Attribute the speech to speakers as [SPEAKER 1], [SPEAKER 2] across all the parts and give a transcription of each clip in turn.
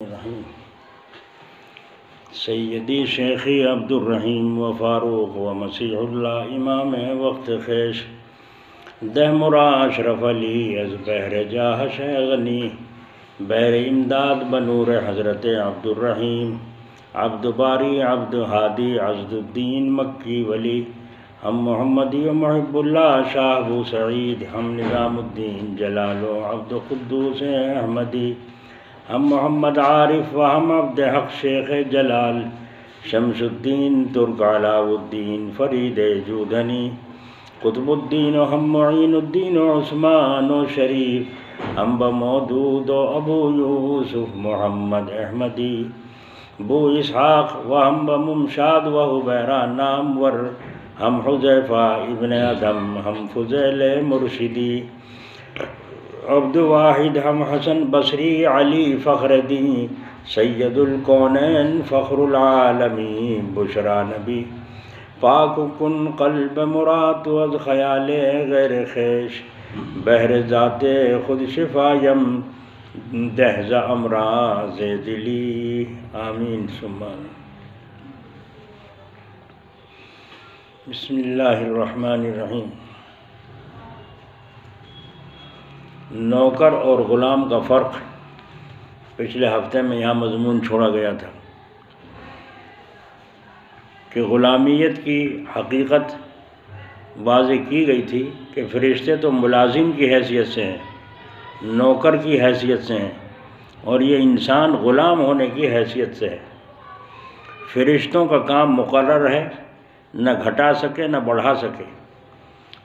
[SPEAKER 1] الرحیم سیدی شیخی عبدالرحیم و فاروق و مسیح اللہ امام وقت خیش دہ مرا اشرف علی از بحر جاہ شیغنی بحر امداد بنور حضرت عبدالرحیم عبد باری عبد ہادی عزد الدین مکی ولی ہم محمدی و محب اللہ شاہ ابو سعید ہم نظام الدین جلال و عبد قدوس احمدی ہم محمد عارف و ہم عبد حق شیخ جلال شمس الدین ترک علاء الدین فرید جودھنی قطب الدین و ہم معین الدین و عثمان و شریف ہم بمودود و ابو یوسف محمد احمدی بو اسحاق و ہم بممشاد و حبیرہ نامور ہم حذیفہ ابن ادم ہم فضیل مرشدی عبد واحد ہم حسن بصری علی فخر دین سید الکونین فخر العالمین بشرا نبی پاک کن قلب مراد از خیال غیر خیش بحر ذات خود شفایم دہز امراض دلی آمین ثم آمین۔ بسم اللہ الرحمن الرحیم۔ نوکر اور غلام کا فرق پچھلے ہفتے میں یہاں مضمون چھوڑا گیا تھا کہ غلامیت کی حقیقت واضح کی گئی تھی کہ فرشتے تو ملازم کی حیثیت سے ہیں، نوکر کی حیثیت سے ہیں، اور یہ انسان غلام ہونے کی حیثیت سے ہے۔ فرشتوں کا کام مقرر ہے، نہ گھٹا سکے نہ بڑھا سکے،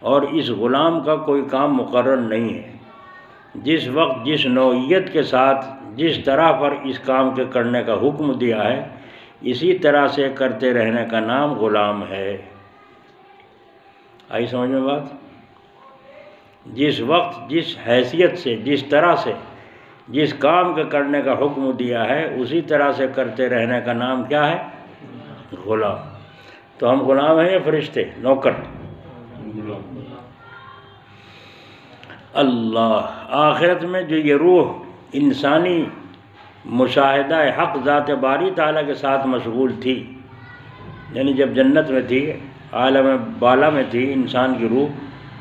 [SPEAKER 1] اور اس غلام کا کوئی کام مقرر نہیں ہے۔ جس وقت جس نوعیت کے ساتھ جس طرح پر اس کام کے کرنے کا حکم دیا ہے اسی طرح سے کرتے رہنے کا نام غلام ہے۔ آئی سمجھ میں بات؟ جس وقت جس حیثیت سے جس طرح سے جس کام کے کرنے کا حکم دیا ہے اسی طرح سے کرتے رہنے کا نام کیا ہے؟ غلام۔ تو ہم غلام ہیں یا فرشتے؟ نوکر۔ اللہ آخرت میں جو یہ روح انسانی مشاہدہ حق ذات باری تعالیٰ کے ساتھ مشغول تھی، یعنی جب جنت میں تھی، عالم بالا میں تھی انسان کی روح،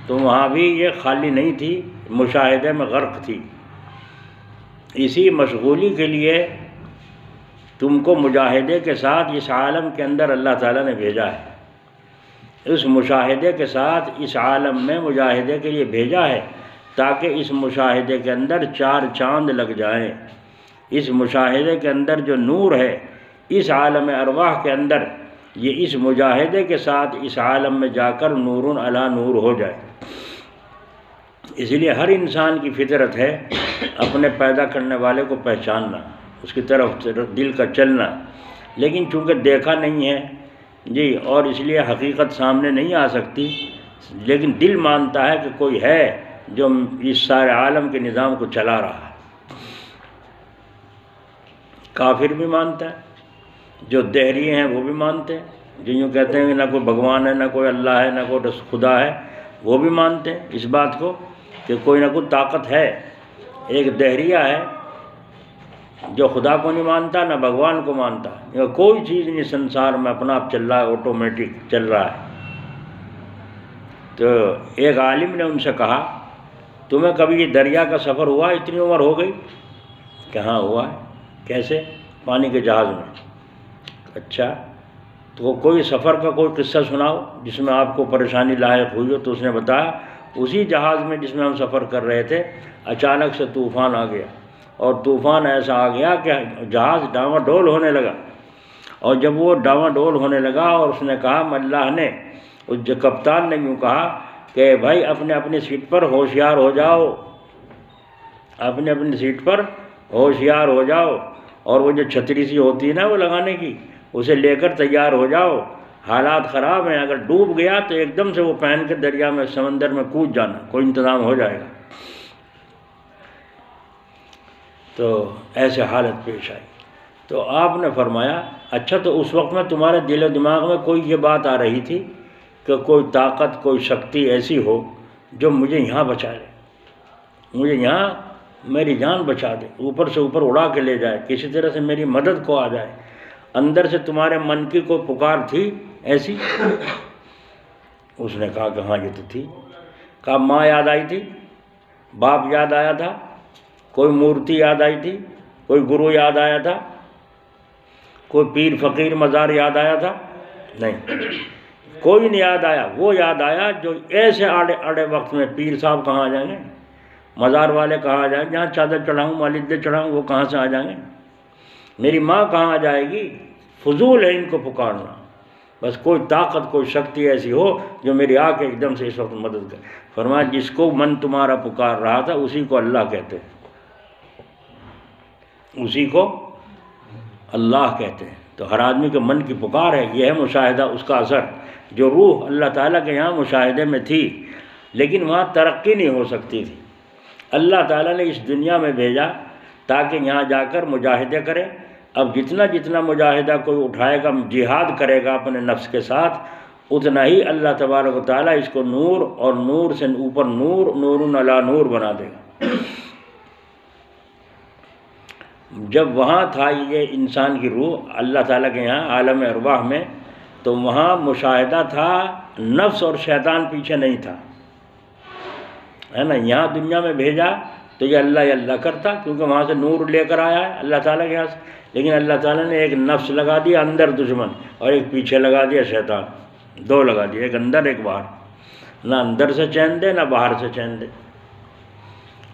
[SPEAKER 1] تو وہاں بھی یہ خالی نہیں تھی، مشاہدے میں غرق تھی۔ اسی مشغولی کے لیے تم کو مجاہدے کے ساتھ اس عالم کے اندر اللہ تعالیٰ نے بھیجا ہے۔ اس مشاہدے کے ساتھ اس عالم میں مجاہدے کے لیے بھیجا ہے تاکہ اس مشاہدے کے اندر چار چاند لگ جائیں۔ اس مشاہدے کے اندر جو نور ہے اس عالم ارواح کے اندر، یہ اس مجاہدے کے ساتھ اس عالم میں جا کر نور علی نور ہو جائے۔ اس لیے ہر انسان کی فطرت ہے اپنے پیدا کرنے والے کو پہچاننا، اس کی طرف دل کا چلنا، لیکن چونکہ دیکھا نہیں ہے جی، اور اس لیے حقیقت سامنے نہیں آ سکتی، لیکن دل مانتا ہے کہ کوئی ہے جو اس سارے عالم کے نظام کو چلا رہا ہے۔ کافر بھی مانتا ہے، جو دہریے ہیں وہ بھی مانتے ہیں، جو یوں کہتے ہیں کہ نہ کوئی بھگوان ہے، نہ کوئی اللہ ہے، نہ کوئی خدا ہے، وہ بھی مانتے ہیں اس بات کو کہ کوئی نہ کوئی طاقت ہے۔ ایک دہریہ ہے جو خدا کو نہیں مانتا نہ بھگوان کو مانتا، کوئی چیز نہیں سنسار میں اپنا آپ چل رہا ہے، آٹومیٹک چل رہا ہے۔ تو ایک عالم نے ان سے کہا تمہیں کبھی یہ دریا کا سفر ہوا؟ اتنی عمر ہو گئی کہ ہاں ہوا ہے۔ کیسے؟ پانی کے جہاز میں۔ اچھا، تو کوئی سفر کا کوئی قصہ سناؤ جس میں آپ کو پریشانی لاحق ہوئی ہو۔ تو اس نے بتایا اسی جہاز میں جس میں ہم سفر کر رہے تھے اچانک سے طوفان آ گیا، اور طوفان ایسا آ گیا کہ جہاز ڈاواں ڈول ہونے لگا، اور جب وہ ڈاواں ڈول ہونے لگا اور اس نے کہا اللہ نے، اس کپتان نے یوں کہا کہ بھائی اپنے اپنی سیٹ پر ہوشیار ہو جاؤ، اپنے اپنی سیٹ پر ہوشیار ہو جاؤ، اور وہ جو چھتری سی ہوتی ہے نا وہ لگانے کی، اسے لے کر تیار ہو جاؤ، حالات خراب ہیں، اگر ڈوب گیا تو ایک دم سے وہ پہن کے دریا میں سمندر میں کود جانا، کوئی انتظام ہو جائے گا۔ تو ایسے حالت پیش آئی تو آپ نے فرمایا اچھا، تو اس وقت میں تمہارے دل و دماغ میں کوئی یہ بات آ رہی تھی کہ کوئی طاقت کوئی شکتی ایسی ہو جو مجھے یہاں بچا لے، مجھے یہاں میری جان بچا دے، اوپر سے اوپر اڑا کے لے جائے، کسی طرح سے میری مدد کو آ جائے۔ اندر سے تمہارے من کی کوئی پکار تھی ایسی؟ اس نے کہا کہ ہاں یہ تو تھی۔ کہا ماں یاد آئی تھی، باپ یاد آیا تھا، کوئی مورتی یاد آئی تھی، کوئی گرو یاد آیا تھا، کوئی پیر فقیر مزار یاد آیا تھا؟ نہیں، کوئی نہیں یاد آیا۔ وہ یاد آیا جو ایسے آڑے وقت میں پیر صاحب کہاں آ جائیں گے، مزار والے کہاں آ جائیں گے، جہاں چادر چڑھاؤں مالدے چڑھاؤں وہ کہاں سے آ جائیں گے؟ میری ماں کہاں آ جائے گی؟ فضول ہے ان کو پکارنا، بس کوئی طاقت کوئی شکتی ایسی ہو جو میری آ کے ایک دم سے اس وقت مدد کرے۔ فرمایا جس کو من تمہارا پکار رہا تھا اسی کو اللہ کہتے ہیں، اسی کو اللہ کہتے ہیں۔ تو ہر آدمی کے من کی پکار ہے، یہ ہے مشاہدہ، اس کا اثر۔ جو روح اللہ تعالیٰ کے یہاں مشاہدے میں تھی لیکن وہاں ترقی نہیں ہو سکتی تھی، اللہ تعالیٰ نے اس دنیا میں بھیجا تاکہ یہاں جا کر مجاہدے کرے۔ اب جتنا جتنا مجاہدہ کوئی اٹھائے گا، جہاد کرے گا اپنے نفس کے ساتھ، اتنا ہی اللہ تبارک و تعالیٰ اس کو نور اور نور سے اوپر نور، نور علی نور بنا دے گا۔ جب وہاں تھا یہ انسان کی روح اللہ تعالیٰ کے یہاں عالم ارواح میں، تو وہاں مشاہدہ تھا، نفس اور شیطان پیچھے نہیں تھا، ہے نا۔ یہاں دنیا میں بھیجا تو یہ اللہ کرتا، کیونکہ وہاں سے نور لے کر آیا ہے اللہ تعالیٰ کے یہاں سے، لیکن اللہ تعالیٰ نے ایک نفس لگا دیا اندر دشمن، اور ایک پیچھے لگا دیا شیطان، دو لگا دیا، ایک اندر ایک باہر، نہ اندر سے چین دے نہ باہر سے چین دے۔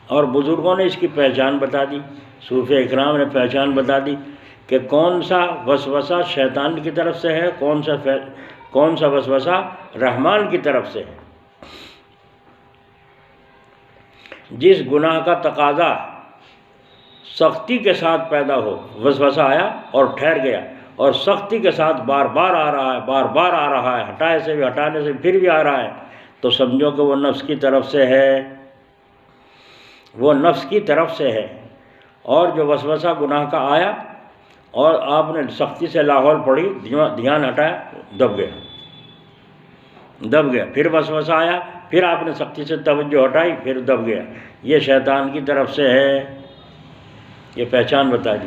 [SPEAKER 1] اور بزرگوں نے اس کی پہچان بتا دی، صوفیہ اکرام نے پہچان بتا دی کہ کون سا وسوسہ شیطان کی طرف سے ہے، کون سا وسوسہ رحمان کی طرف سے ہے۔ جس گناہ کا تقاضا سختی کے ساتھ پیدا ہو، وسوسہ آیا اور ٹھہر گیا، اور سختی کے ساتھ بار بار آ رہا ہے، بار بار آ رہا ہے، ہٹانے سے پھر بھی آ رہا ہے، تو سمجھو کہ وہ نفس کی طرف سے ہے، وہ نفس کی طرف سے ہے۔ اور جو وسوسہ گناہ کا آیا اور آپ نے سختی سے لاہور پڑھی، دھیان ہٹایا، دب گیا، پھر وسوسہ آیا، پھر آپ نے سختی سے توجہ ہٹائی، پھر دب گیا، یہ شیطان کی طرف سے ہے، یہ پہچان بتا دی۔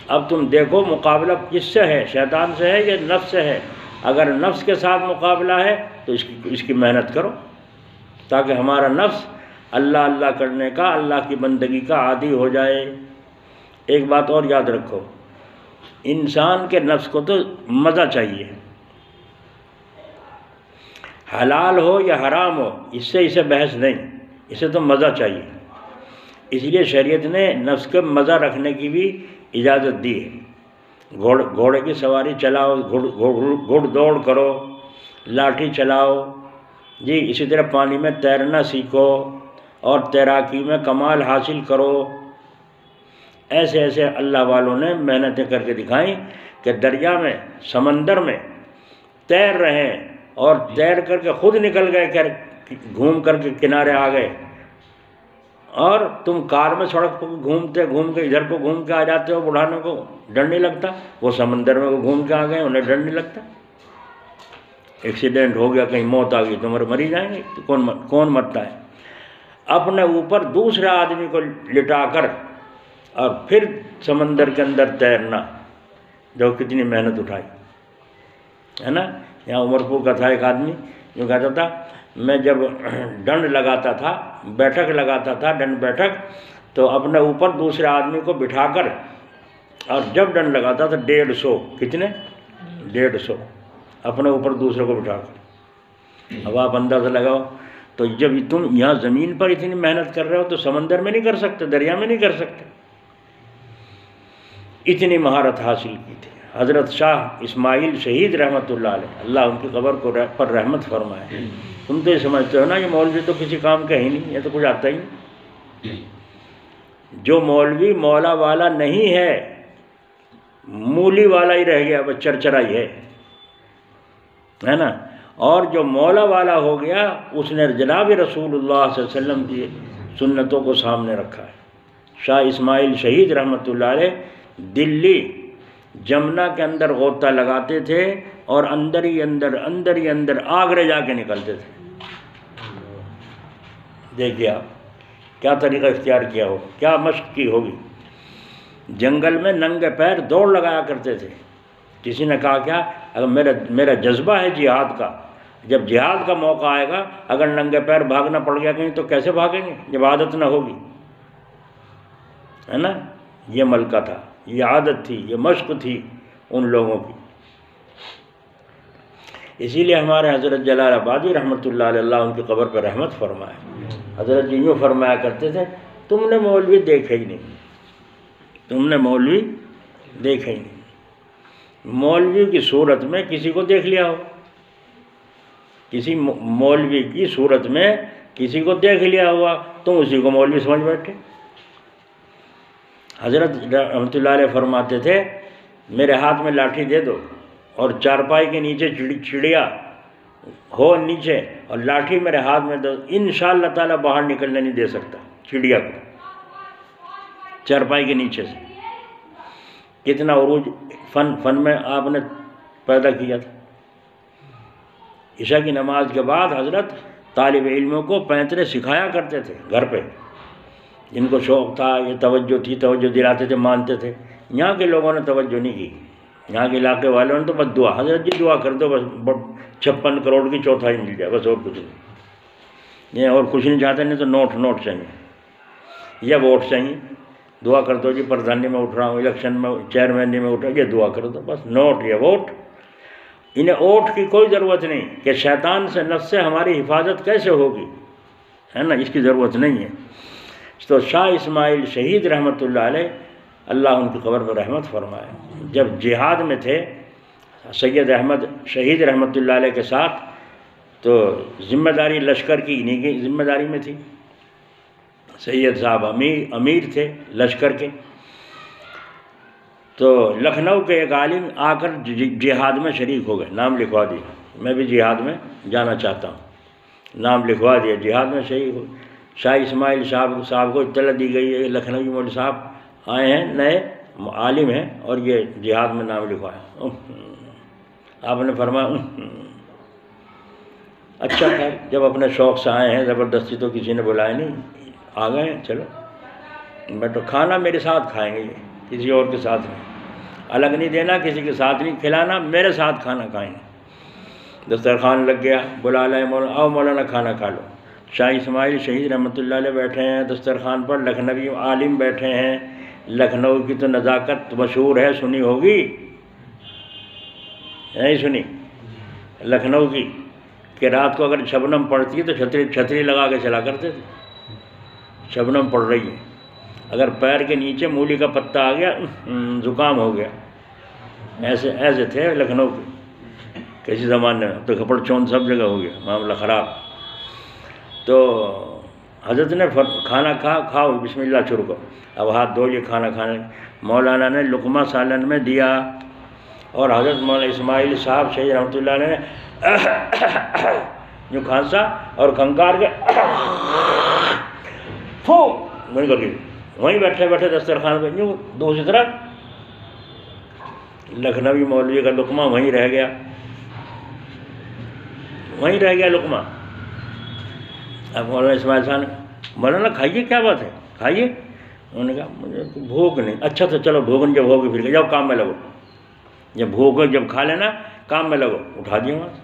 [SPEAKER 1] اب تم دیکھو مقابلہ کس سے ہے، شیطان سے ہے یا نفس سے ہے؟ اگر نفس کے ساتھ مقابلہ ہے تو اس کی محنت کرو، تاکہ ہمارا نفس اللہ کرنے کا، اللہ کی بندگی کا عادی ہو جائے۔ ایک بات اور یاد رکھو، انسان کے نفس کو تو مزہ چاہیے، حلال ہو یا حرام ہو، اسے بحث نہیں، اسے تو مزہ چاہیے۔ اس لیے شریعت نے نفس کے مزہ رکھنے کی بھی اجازت دی ہے۔ گھوڑے کی سواری چلاؤ، گھڑ دوڑ کرو، لاٹھی چلاؤ، جی اسی طرح پانی میں تیرنا سیکھو اور تیراکی میں کمال حاصل کرو۔ ایسے اللہ والوں نے محنتیں کر کے دکھائیں کہ دریا میں، سمندر میں تیر رہے اور تیر کر کے خود نکل گئے، گھوم کر کے کنارے آ گئے، اور تم کار میں سڑک پہ گھومتے ادھر کو گھوم کے آ جاتے ہو، بڑھانے کو ڈر نہیں لگتا، وہ سمندر میں گھوم کے آ گئے، انہیں ڈر نہیں لگتا۔ ایکسیڈنٹ ہو گیا، کہیں موت آ گئی تو مری جائیں گے، تو کون مرتا ہے؟ اپنے اوپر دوسرے آدمی کو لٹا کر اور پھر سمندر کے اندر تیرنا، جو کتنی محنت اٹھائی ہے نا۔ یہاں عمر پور کا تھا ایک آدمی جو کہتا تھا، میں جب ڈنڈ لگاتا تھا، بیٹھک لگاتا تھا، ڈنڈ بیٹھک، تو اپنے اوپر دوسرے آدمی کو بٹھا کر، اور جب ڈنڈ لگاتا تھا 150، کتنے 150 اپنے اوپر دوسرے کو بٹھا کر۔ اب آپ اندازہ لگاؤ، تو جب تم یہاں زمین پر اتنی محنت کر رہے ہو تو سمندر میں نہیں کر سکتے، دریا میں نہیں کر سکتے۔ اتنی مہارت حاصل کی تھی حضرت شاہ اسماعیل شہید رحمۃ اللہ علیہ، اللہ ان کی قبر کو پر رحمت فرمائے۔ تم تو یہ سمجھتے ہو نا یہ مولوی تو کسی کام کا ہی نہیں، یہ تو کچھ آتا ہی نہیں۔ جو مولوی مولا والا نہیں ہے، مولی والا ہی رہ گیا، بس چرچرائی ہے نا۔ اور جو مولا والا ہو گیا، اس نے جناب رسول اللہ صلی اللہ علیہ وسلم کی سنتوں کو سامنے رکھا ہے۔ شاہ اسماعیل شہید رحمۃ اللہ علیہ دلی جمنا کے اندر غوطہ لگاتے تھے اور اندر ہی اندر آگرے جا کے نکلتے تھے۔ دیکھیے آپ، کیا طریقہ اختیار کیا ہو، کیا مشق کی ہوگی۔ جنگل میں ننگے پیر دوڑ لگایا کرتے تھے۔ کسی نے کہا کیا، اگر میرا جذبہ ہے جہاد کا، جب جہاد کا موقع آئے گا اگر ننگے پیر بھاگنا پڑ گیا کہیں تو کیسے بھاگیں گے جب عادت نہ ہوگی، ہے نا۔ یہ ملکہ تھا، یہ عادت تھی، یہ مشق تھی ان لوگوں کی۔ اسی لیے ہمارے حضرت جلال آبادی رحمۃ اللہ علیہ، اللہ ان کی قبر پر رحمت فرمائے، حضرت جی یوں فرمایا کرتے تھے، تم نے مولوی دیکھے ہی نہیں، تم نے مولوی دیکھے ہی نہیں۔ مولوی کی صورت میں کسی کو دیکھ لیا ہو، کسی مولوی کی صورت میں کسی کو دیکھ لیا ہوا، تم اسی کو مولوی سمجھ بیٹھے۔ حضرت رحمۃ اللہ علیہ فرماتے تھے، میرے ہاتھ میں لاٹھی دے دو اور چارپائی کے نیچے چڑیا ہو نیچے اور لاٹھی میرے ہاتھ میں دو، انشاءاللہ تعالیٰ باہر نکلنے نہیں دے سکتا چڑیا کو چارپائی کے نیچے سے۔ کتنا عروج فن میں آپ نے پیدا کیا تھا۔ عشاء کی نماز کے بعد حضرت طالب علموں کو پینترے سکھایا کرتے تھے گھر پہ، جن کو شوق تھا، یہ توجہ تھی، توجہ دلاتے تھے، مانتے تھے۔ یہاں کے لوگوں نے توجہ نہیں کی، یہاں کے علاقے والوں نے تو بس دعا، حضرت جی دعا کر دو بس 56 کروڑ کی چوتھائی مل جائے، بس اور کچھ نہیں، یہ اور کچھ نہیں چاہتے، نہیں تو نوٹ چاہیے یا ووٹ چاہیے، دعا کر دو جی پردھانی میں اٹھ رہا ہوں، الیکشن میں چیئرمینی میں اٹھ رہا ہوں، یہ دعا کر دو بس، نوٹ یا ووٹ۔ انہیں ووٹ کی کوئی ضرورت نہیں کہ شیطان سے، نفس سے ہماری حفاظت کیسے ہوگی، ہے نا، اس کی ضرورت نہیں ہے۔ تو شاہ اسماعیل شہید رحمۃ اللہ علیہ، اللہ ان کی قبر پر رحمت فرمائے، جب جہاد میں تھے سید احمد شہید رحمۃ اللہ علیہ کے ساتھ، تو ذمہ داری لشکر کی انہیں کی ذمہ داری میں تھی۔ سید صاحب امیر تھے لشکر کے، تو لکھنؤ کے ایک عالم آ کر جہاد میں شریک ہو گئے، نام لکھوا دیا، میں بھی جہاد میں جانا چاہتا ہوں، نام لکھوا دیا، جہاد میں شریک ہو۔ شاہ اسماعیل صاحب کو اطلاع دی گئی ہے، لکھنؤ مولوی صاحب آئے ہیں، نئے عالم ہیں اور یہ جہاد میں نام لکھوایا۔ آپ نے فرمایا اچھا ہے، جب اپنے شوق سے آئے ہیں، زبردستی تو کسی نے بلایا نہیں، آ گئے ہیں، چلو بیٹھو، کھانا میرے ساتھ کھائیں گے، کسی اور کے ساتھ نہیں، الگ نہیں دینا، کسی کے ساتھ نہیں کھلانا، میرے ساتھ کھانا کھائیں گے۔ دسترخوان لگ گیا، بلا لائے مولانا، آؤ مولانا کھانا کھا لو۔ شاہ اسماعیل شہید رحمۃ اللہ علیہ بیٹھے ہیں دسترخوان پر، لکھنوی عالم بیٹھے ہیں، لکھنؤ کی تو نزاکت مشہور ہے، سنی ہوگی، نہیں سنی؟ لکھنؤ کی کہ رات کو اگر شبنم پڑتی ہے تو چھتری لگا کے چلا کرتے تھے، شبنم پڑ رہی ہے، اگر پیر کے نیچے مولی کا پتہ آ گیا زکام ہو گیا، ایسے تھے لکھنؤ کے کسی زمانے میں، تو کھپڑ چون سب جگہ ہو گیا، معاملہ خراب۔ تو حضرت نے کھانا کھاؤ، بسم اللہ شروع کرو، اب ہاتھ دھو لیے کھانا کھانے، مولانا نے لقمہ سالن میں دیا، اور حضرت مولانا اسماعیل صاحب شہید رحمۃ اللہ علیہ نے جو کھانسا اور کھنکار کے وہیں کر کے وہیں بیٹھے بیٹھے دسترخوان پہ یوں دوسری طرف، لکھنوی مولوی کا لقمہ وہیں رہ گیا، وہیں رہ گیا لقمہ۔ اب مولانا اسماعیل صاحب نے، مولانا کھائیے، کیا بات ہے، کھائیے۔ انہوں نے کہا مجھے بھوک نہیں۔ اچھا تو چلو بھوک جب ہوگی پھر جاؤ کام میں لگو، جب بھوک ہو جب کھا لینا کام میں لگو۔ اٹھا دیا وہاں سے،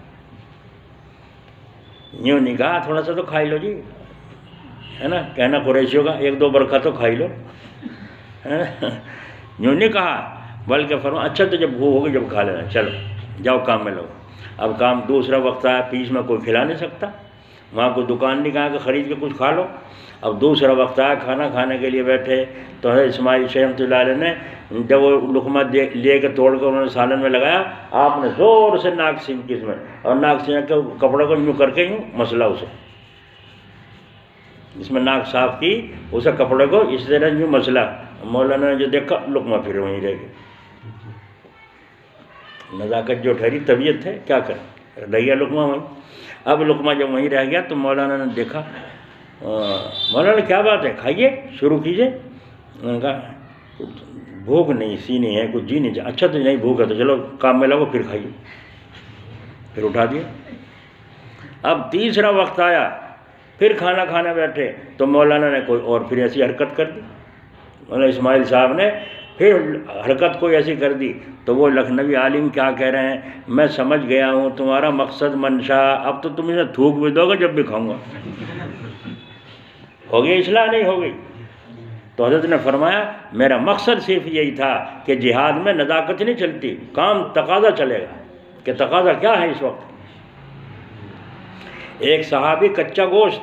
[SPEAKER 1] یوں نہیں کہا تھوڑا سا تو کھائی لو جی، ہے نا، کہنا قریشیوں کا ایک دو برکھا تو کھائی لو، یوں نہیں کہا، بلکہ فرمایا اچھا تو جب بھوک ہوگی جب کھا لینا، چلو جاؤ کام میں لگو۔ اب کام دوسرا وقت آیا، پیس میں کوئی کھلا نہیں سکتا، وہاں کوئی دکان نہیں کہا کہ خرید کے کچھ کھا لو۔ اب دوسرا وقت آیا، کھانا کھانے کے لیے بیٹھے، تو حضرت اسماعیل شیخ رحمۃ اللہ علیہ نے جب وہ لقمہ لے کے توڑ کر انہوں نے سالن میں لگایا، آپ نے زور سے ناک سین کی اس میں، اور ناک سین کے کپڑے کو یوں کر کے یوں مسلا اسے، جس میں ناک صاف کی اسے کپڑے کو اس طرح یوں مسلا۔ مولانا نے جو دیکھا لقمہ پھر وہیں رہ گیا۔ نزاکت جو ٹھہری، طبیعت ہے، کیا کریں، رہ گیا لقمہ وہیں۔ اب لقمہ جب وہیں رہ گیا تو مولانا نے دیکھا، مولانا کیا بات ہے، کھائیے، شروع کیجیے۔ انہوں نے کہا بھوک نہیں، سینی ہے، کچھ جی نہیں چاہیے۔ اچھا تو نہیں بھوک ہے تو چلو کام میں لگو پھر کھائیے، پھر اٹھا دیا۔ اب تیسرا وقت آیا، پھر کھانا کھانے بیٹھے تو مولانا نے کوئی اور پھر ایسی حرکت کر دی، مولانا اسماعیل صاحب نے پھر حرکت کوئی ایسی کر دی، تو وہ لکھنوی عالم کیا کہہ رہے ہیں، میں سمجھ گیا ہوں تمہارا مقصد منشا، اب تو تم اسے تھوک بھی دو گے جب بھی کھاؤں گا۔ ہو گئی اصلاح نہیں ہو گئی؟ تو حضرت نے فرمایا میرا مقصد صرف یہی تھا کہ جہاد میں نزاکت نہیں چلتی، کام تقاضا چلے گا، کہ تقاضا کیا ہے اس وقت۔ ایک صحابی کچا گوشت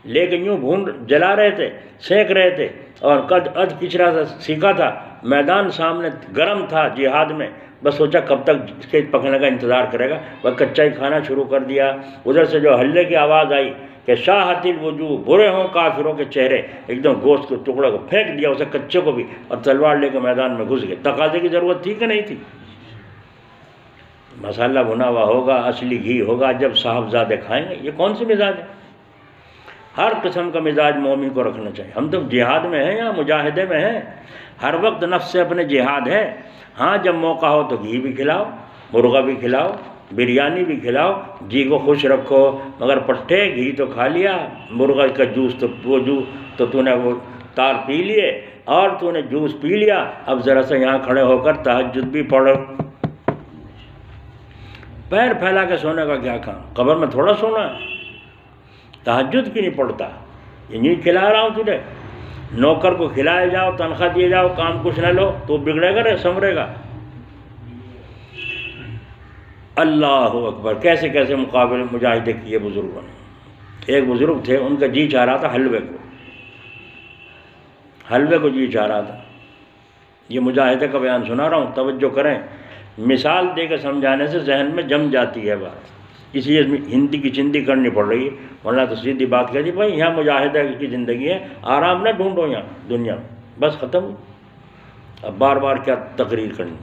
[SPEAKER 1] لے کے یوں بھون جلا رہے تھے، سینک رہے تھے، اور قد اد کچرا سا سیکھا تھا، میدان سامنے گرم تھا جہاد میں، بس سوچا کب تک اس کے پکنے کا انتظار کرے گا، وہ کچا ہی کھانا شروع کر دیا۔ ادھر سے جو ہلے کی آواز آئی کہ شاہت الوجوہ، برے ہوں کافروں کے چہرے، ایک دم گوشت کے ٹکڑے کو پھینک دیا، اسے کچے کو بھی، اور تلوار لے کے میدان میں گھس گئے۔ تقاضے کی ضرورت تھی کہ نہیں تھی؟ مسالہ بھنا ہوا ہوگا، اصلی گھی ہوگا، جب صاحبزادے کھائیں گے۔ یہ کون سی مزاج ہے؟ ہر قسم کا مزاج مومن کو رکھنا چاہیے۔ ہم تو جہاد میں ہیں یا مجاہدے میں ہیں، ہر وقت نفس سے اپنے جہاد ہے۔ ہاں جب موقع ہو تو گھی بھی کھلاؤ، مرغا بھی کھلاؤ، بریانی بھی کھلاؤ، جی کو خوش رکھو، مگر پٹھے گھی تو کھا لیا، مرغا کا جوس تو وہ جوس تو نے وہ تار پی لیے، اور تو نے جوس پی لیا، اب ذرا سا یہاں کھڑے ہو کر تہجد بھی پڑھو۔ پیر پھیلا کے سونے کا کیا کام؟ قبر میں تھوڑا سونا ہے؟ تہجد کی نہیں پڑھتا؟ یہ نہیں کھلا رہا ہوں تجھے، نوکر کو کھلائے جاؤ، تنخواہ دیے جاؤ، کام کچھ نہ لو تو بگڑے گا، سنورے گا۔ اللہ اکبر، کیسے کیسے مقابلے مجاہدے کیے بزرگوں نے۔ ایک بزرگ تھے، ان کا جی چاہ رہا تھا حلوے کو جی چاہ رہا تھا۔ یہ مجاہدے کا بیان سنا رہا ہوں، توجہ کریں، مثال دے کے سمجھانے سے ذہن میں جم جاتی ہے بات، اس لیے ہندی کی چندی کرنی پڑ رہی ہے، ورنہ تو سیدھی بات کہہ دی بھائی یہاں مجاہدہ کی زندگی ہے، آرام نہ ڈھونڈو یہاں دنیا میں، بس ختم۔ اب بار بار کیا تقریر کرنی۔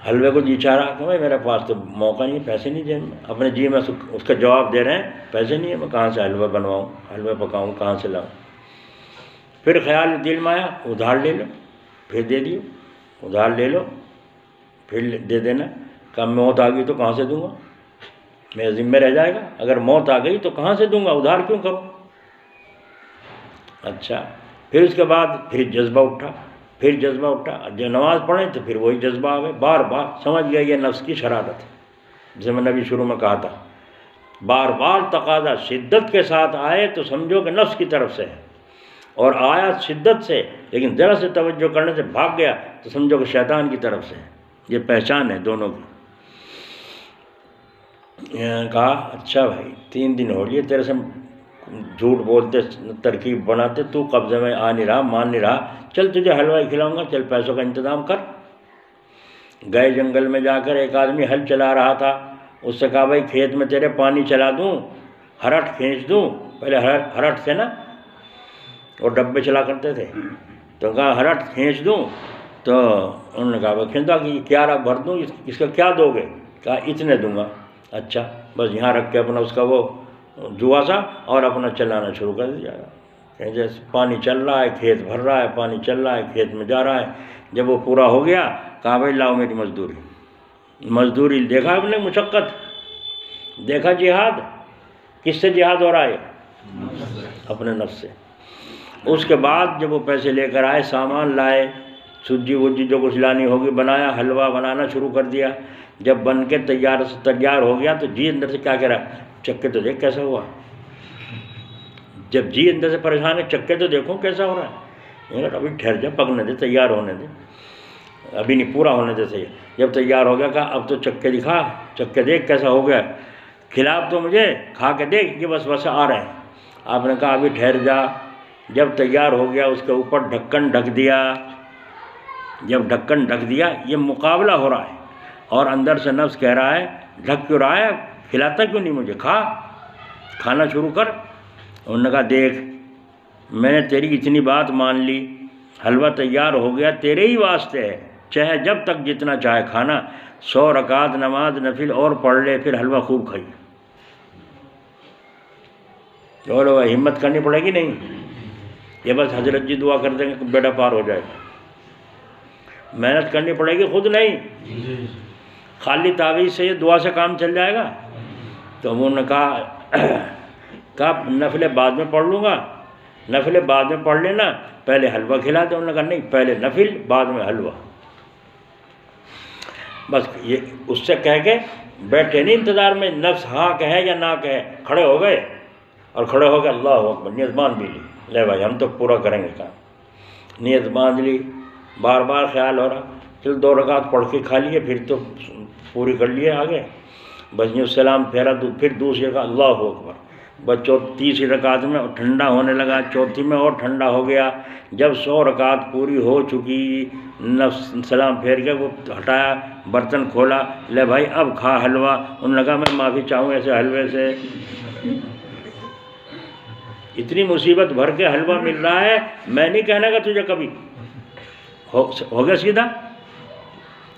[SPEAKER 1] حلوے کو جی چاہ رہا کہ بھائی میرے پاس تو موقع نہیں ہے، پیسے نہیں جیب میں، اپنے جی میں اس کا جواب دے رہے ہیں پیسے نہیں ہے، میں کہاں سے حلوہ بنواؤں، حلوے پکاؤں، کہاں سے لاؤں؟ پھر خیال دل میں آیا ادھار لے لو، پھر دے دیو، ادھار لے لو پھر دے دینا، کہ موت آ گئی تو کہاں سے دوں گا، میرے ذمہ رہ جائے گا، اگر موت آ گئی تو کہاں سے دوں گا، ادھار کیوں کروں؟ اچھا، پھر اس کے بعد پھر جذبہ اٹھا، جو نماز پڑھیں تو پھر وہی جذبہ آ گئے، بار بار سمجھ گیا یہ نفس کی شرارت ہے، جیسے میں نبی شروع میں کہا تھا، بار بار تقاضا شدت کے ساتھ آئے تو سمجھو کہ نفس کی طرف سے ہے، اور آیا شدت سے لیکن ذرا سے توجہ کرنے سے بھاگ گیا تو سمجھو کہ شیطان کی طرف سے ہے۔ یہ پہچان ہے دونوں کی۔ کہا اچھا بھائی 3 دن ہو لیے تیرے سے جھوٹ بولتے، ترکیب بناتے، تو قبضے میں آ نہیں رہا، مان نہیں رہا، چل تجھے حلوائی کھلاؤں گا، چل پیسوں کا انتظام کر۔ گئے جنگل میں جا کر ایک آدمی ہل چلا رہا تھا، اس سے کہا بھائی کھیت میں تیرے پانی چلا دوں، ہرٹ کھینچ دوں، پہلے ہرٹ سے نا اور ڈبے چلا کرتے تھے، تو کہا ہرٹ کھینچ دوں، تو انہوں نے کہا بھائی کھینچا کہ کیا بھر دوں، اس کا کیا دو گے؟ کہا اتنے دوں گا۔ اچھا، بس یہاں رکھ کے اپنا اس کا وہ جوا سا اور اپنا چلانا شروع کر دیا، کہ جیسے پانی چل رہا ہے، کھیت بھر رہا ہے، پانی چل رہا ہے، کھیت میں جا رہا ہے۔ جب وہ پورا ہو گیا کہا بھائی لاؤ میری مزدوری، دیکھا اپنے مشقت، دیکھا جہاد، کس سے جہاد ہو رہا ہے؟ اپنے نفس سے۔ اس کے بعد جب وہ پیسے لے کر آئے، سامان لائے، سجی وجی جو کچھ لانی ہوگی بنایا، حلوہ بنانا شروع کر دیا۔ جب بن کے تیار ہو گیا تو جی اندر سے کیا کہہ رہا ہے، چکے تو دیکھ کیسا ہوا۔ جب جی اندر سے پریشان ہے، چکے تو دیکھو کیسا ہو رہا ہے، ابھی ٹھہر جا، پکنے دے، تیار ہونے دے، ابھی نہیں پورا ہونے دے صحیح۔ جب تیار ہو گیا کہا اب تو چکے دکھا، چکے دیکھ کیسا ہو گیا، کھلا تو مجھے، کھا کے دیکھ، یہ بس آ رہے ہیں۔ آپ نے کہا ابھی ٹھہر جا۔ جب تیار ہو گیا اس کے اوپر ڈھکن ڈھک دیا۔ جب ڈھکن ڈھک دیا، یہ مقابلہ ہو رہا ہے، اور اندر سے نفس کہہ رہا ہے ڈھک کیوں رہا ہے، کھلاتا کیوں نہیں مجھے، کھانا شروع کر۔ انہوں نے کہا دیکھ میں نے تیری اتنی بات مان لی، حلوہ تیار ہو گیا تیرے ہی واسطے ہے، چاہے جب تک جتنا چاہے کھانا، 100 رکعت نماز نفل اور پڑھ لے، پھر حلوہ خوب کھائیے۔ چلو ہمت کرنی پڑے گی نہیں، یہ بس حضرت جی دعا کر دیں گے کہ بیٹا پار ہو جائے گا، محنت کرنی پڑے گی، خود نہیں، خالی تعویذ سے یہ دعا سے کام چل جائے گا؟ تو انہوں نے کہا کہا نفل بعد میں پڑھ لوں گا، نفل بعد میں پڑھ لینا، پہلے حلوہ کھلا دو۔ انہوں نے کہا نہیں، پہلے نفل بعد میں حلوہ۔ بس یہ اس سے کہہ کے بیٹھے نہیں انتظار میں نفس ہاں کہے یا نہ کہے، کھڑے ہو گئے، اور کھڑے ہو کے اللہ اکبر نیت باندھ بھی لی، لے بھائی ہم تو پورا کریں گے کام۔ نیت باندھ لی، بار بار خیال ہو رہا چل 2 رکعت پڑھ کے کھا لیے، پھر تو پوری کر لیے آگے، بس یوں سلام پھیرا، پھر دوسرے کا اللہ اکبر، بس تیسری رکعت میں ٹھنڈا ہونے لگا، چوتھی میں اور ٹھنڈا ہو گیا۔ جب 100 رکعت پوری ہو چکی، نفس سلام پھیر کے وہ ہٹایا، برتن کھولا، لے بھائی اب کھا حلوہ۔ انہوں نے کہا میں معافی چاہوں ایسے حلوے سے، اتنی مصیبت بھر کے حلوہ مل رہا ہے، میں نہیں کہنے گا تجھے کبھی ہو گیا سیدھا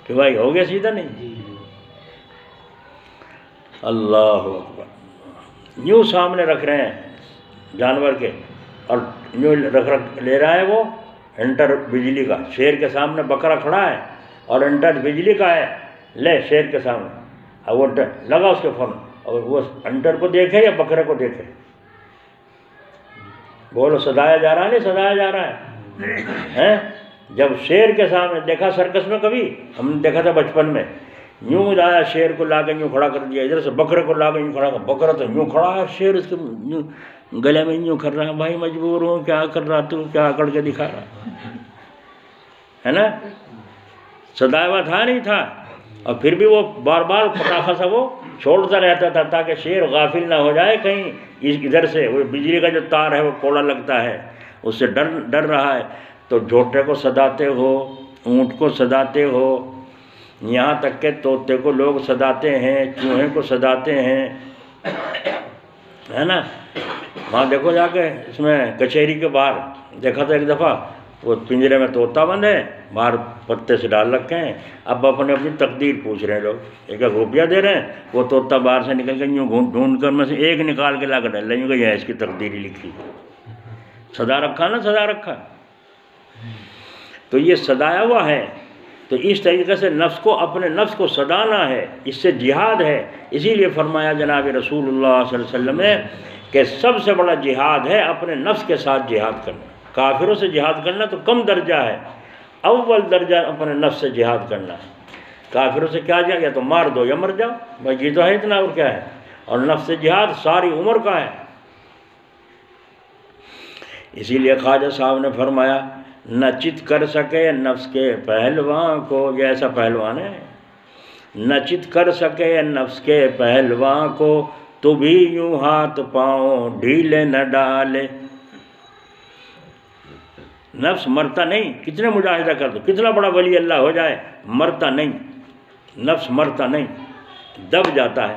[SPEAKER 1] کہ بھائی ہو گیا سیدھا، نہیں۔ اللہ اکبر، یوں سامنے رکھ رہے ہیں جانور کے، اور یوں رکھ لے رہا ہے وہ انٹر بجلی کا، شیر کے سامنے بکرا کھڑا ہے اور انٹر بجلی کا ہے، لے شیر کے سامنے، اب وہ لگا اس کے فون، اور وہ انٹر کو دیکھے یا بکرے کو دیکھے، بولو سدایا جا رہا ہے نہیں سدایا جا رہا ہے؟ جب شیر کے سامنے دیکھا، سرکس میں کبھی ہم نے دیکھا تھا بچپن میں، یوں لایا شیر کو لا کے یوں کھڑا کر دیا، ادھر سے بکرے کو لا کے یوں کھڑا کر، بکرا تو یوں کھڑا ہے، شیر اس کے گلے میں یوں کر رہا ہے، بھائی مجبور ہوں، کیا کر رہا تو، کیا کر کے دکھا رہا ہے نا؟ سدایا ہوا تھا نہیں تھا، اور پھر بھی وہ بار بار پٹاخہ سا وہ چھوڑتا رہتا تھا تاکہ شیر غافل نہ ہو جائے، کہیں ادھر سے وہ بجلی کا جو تار ہے وہ کوڑا لگتا ہے، اس سے ڈر رہا ہے۔ تو جھوٹے کو سداتے ہو، اونٹ کو سداتے ہو، یہاں تک کہ طوطے کو لوگ سداتے ہیں، چوہے کو سداتے ہیں، ہے نا؟ وہاں دیکھو جا کے اس میں کچہری کے باہر دیکھا تھا ایک دفعہ، وہ پنجرے میں طوطا بند ہے، باہر پتے سے ڈال رکھے ہیں، اب اپنے اپنی تقدیر پوچھ رہے ہیں لوگ، ایک روپیہ دے رہے ہیں، وہ طوطا باہر سے نکل کے یوں ڈھونڈ کر میں سے ایک نکال کے لا کر ڈال لیں گے، یہ اس کی تقدیر ہی لکھی، سدا رکھا نا، سدا رکھا، تو یہ سدایا ہوا ہے۔ تو اس طریقے سے نفس کو، اپنے نفس کو سدانا ہے، اس سے جہاد ہے۔ اسی لیے فرمایا جناب رسول اللہ صلی اللہ علیہ وسلم نے کہ سب سے بڑا جہاد ہے اپنے نفس کے ساتھ جہاد کرنا۔ کافروں سے جہاد کرنا تو کم درجہ ہے، اول درجہ اپنے نفس سے جہاد کرنا ہے۔ کافروں سے کیا جائے، یا تو مار دو یا مر جاؤ، بھائی یہ تو ہے اتنا، اور کیا ہے؟ اور نفس سے جہاد ساری عمر کا ہے۔ اسی لیے خواجہ صاحب نے فرمایا نہ چت کر سکے نفس کے پہلواں کو، یہ ایسا پہلوان ہے، نہ چت کر سکے نفس کے پہلواں کو، تو بھی یوں ہاتھ پاؤں ڈھیلے نہ ڈالے۔ نفس مرتا نہیں، کتنے مجاہدہ کر دو، کتنا بڑا ولی اللہ ہو جائے، مرتا نہیں، نفس مرتا نہیں، دب جاتا ہے۔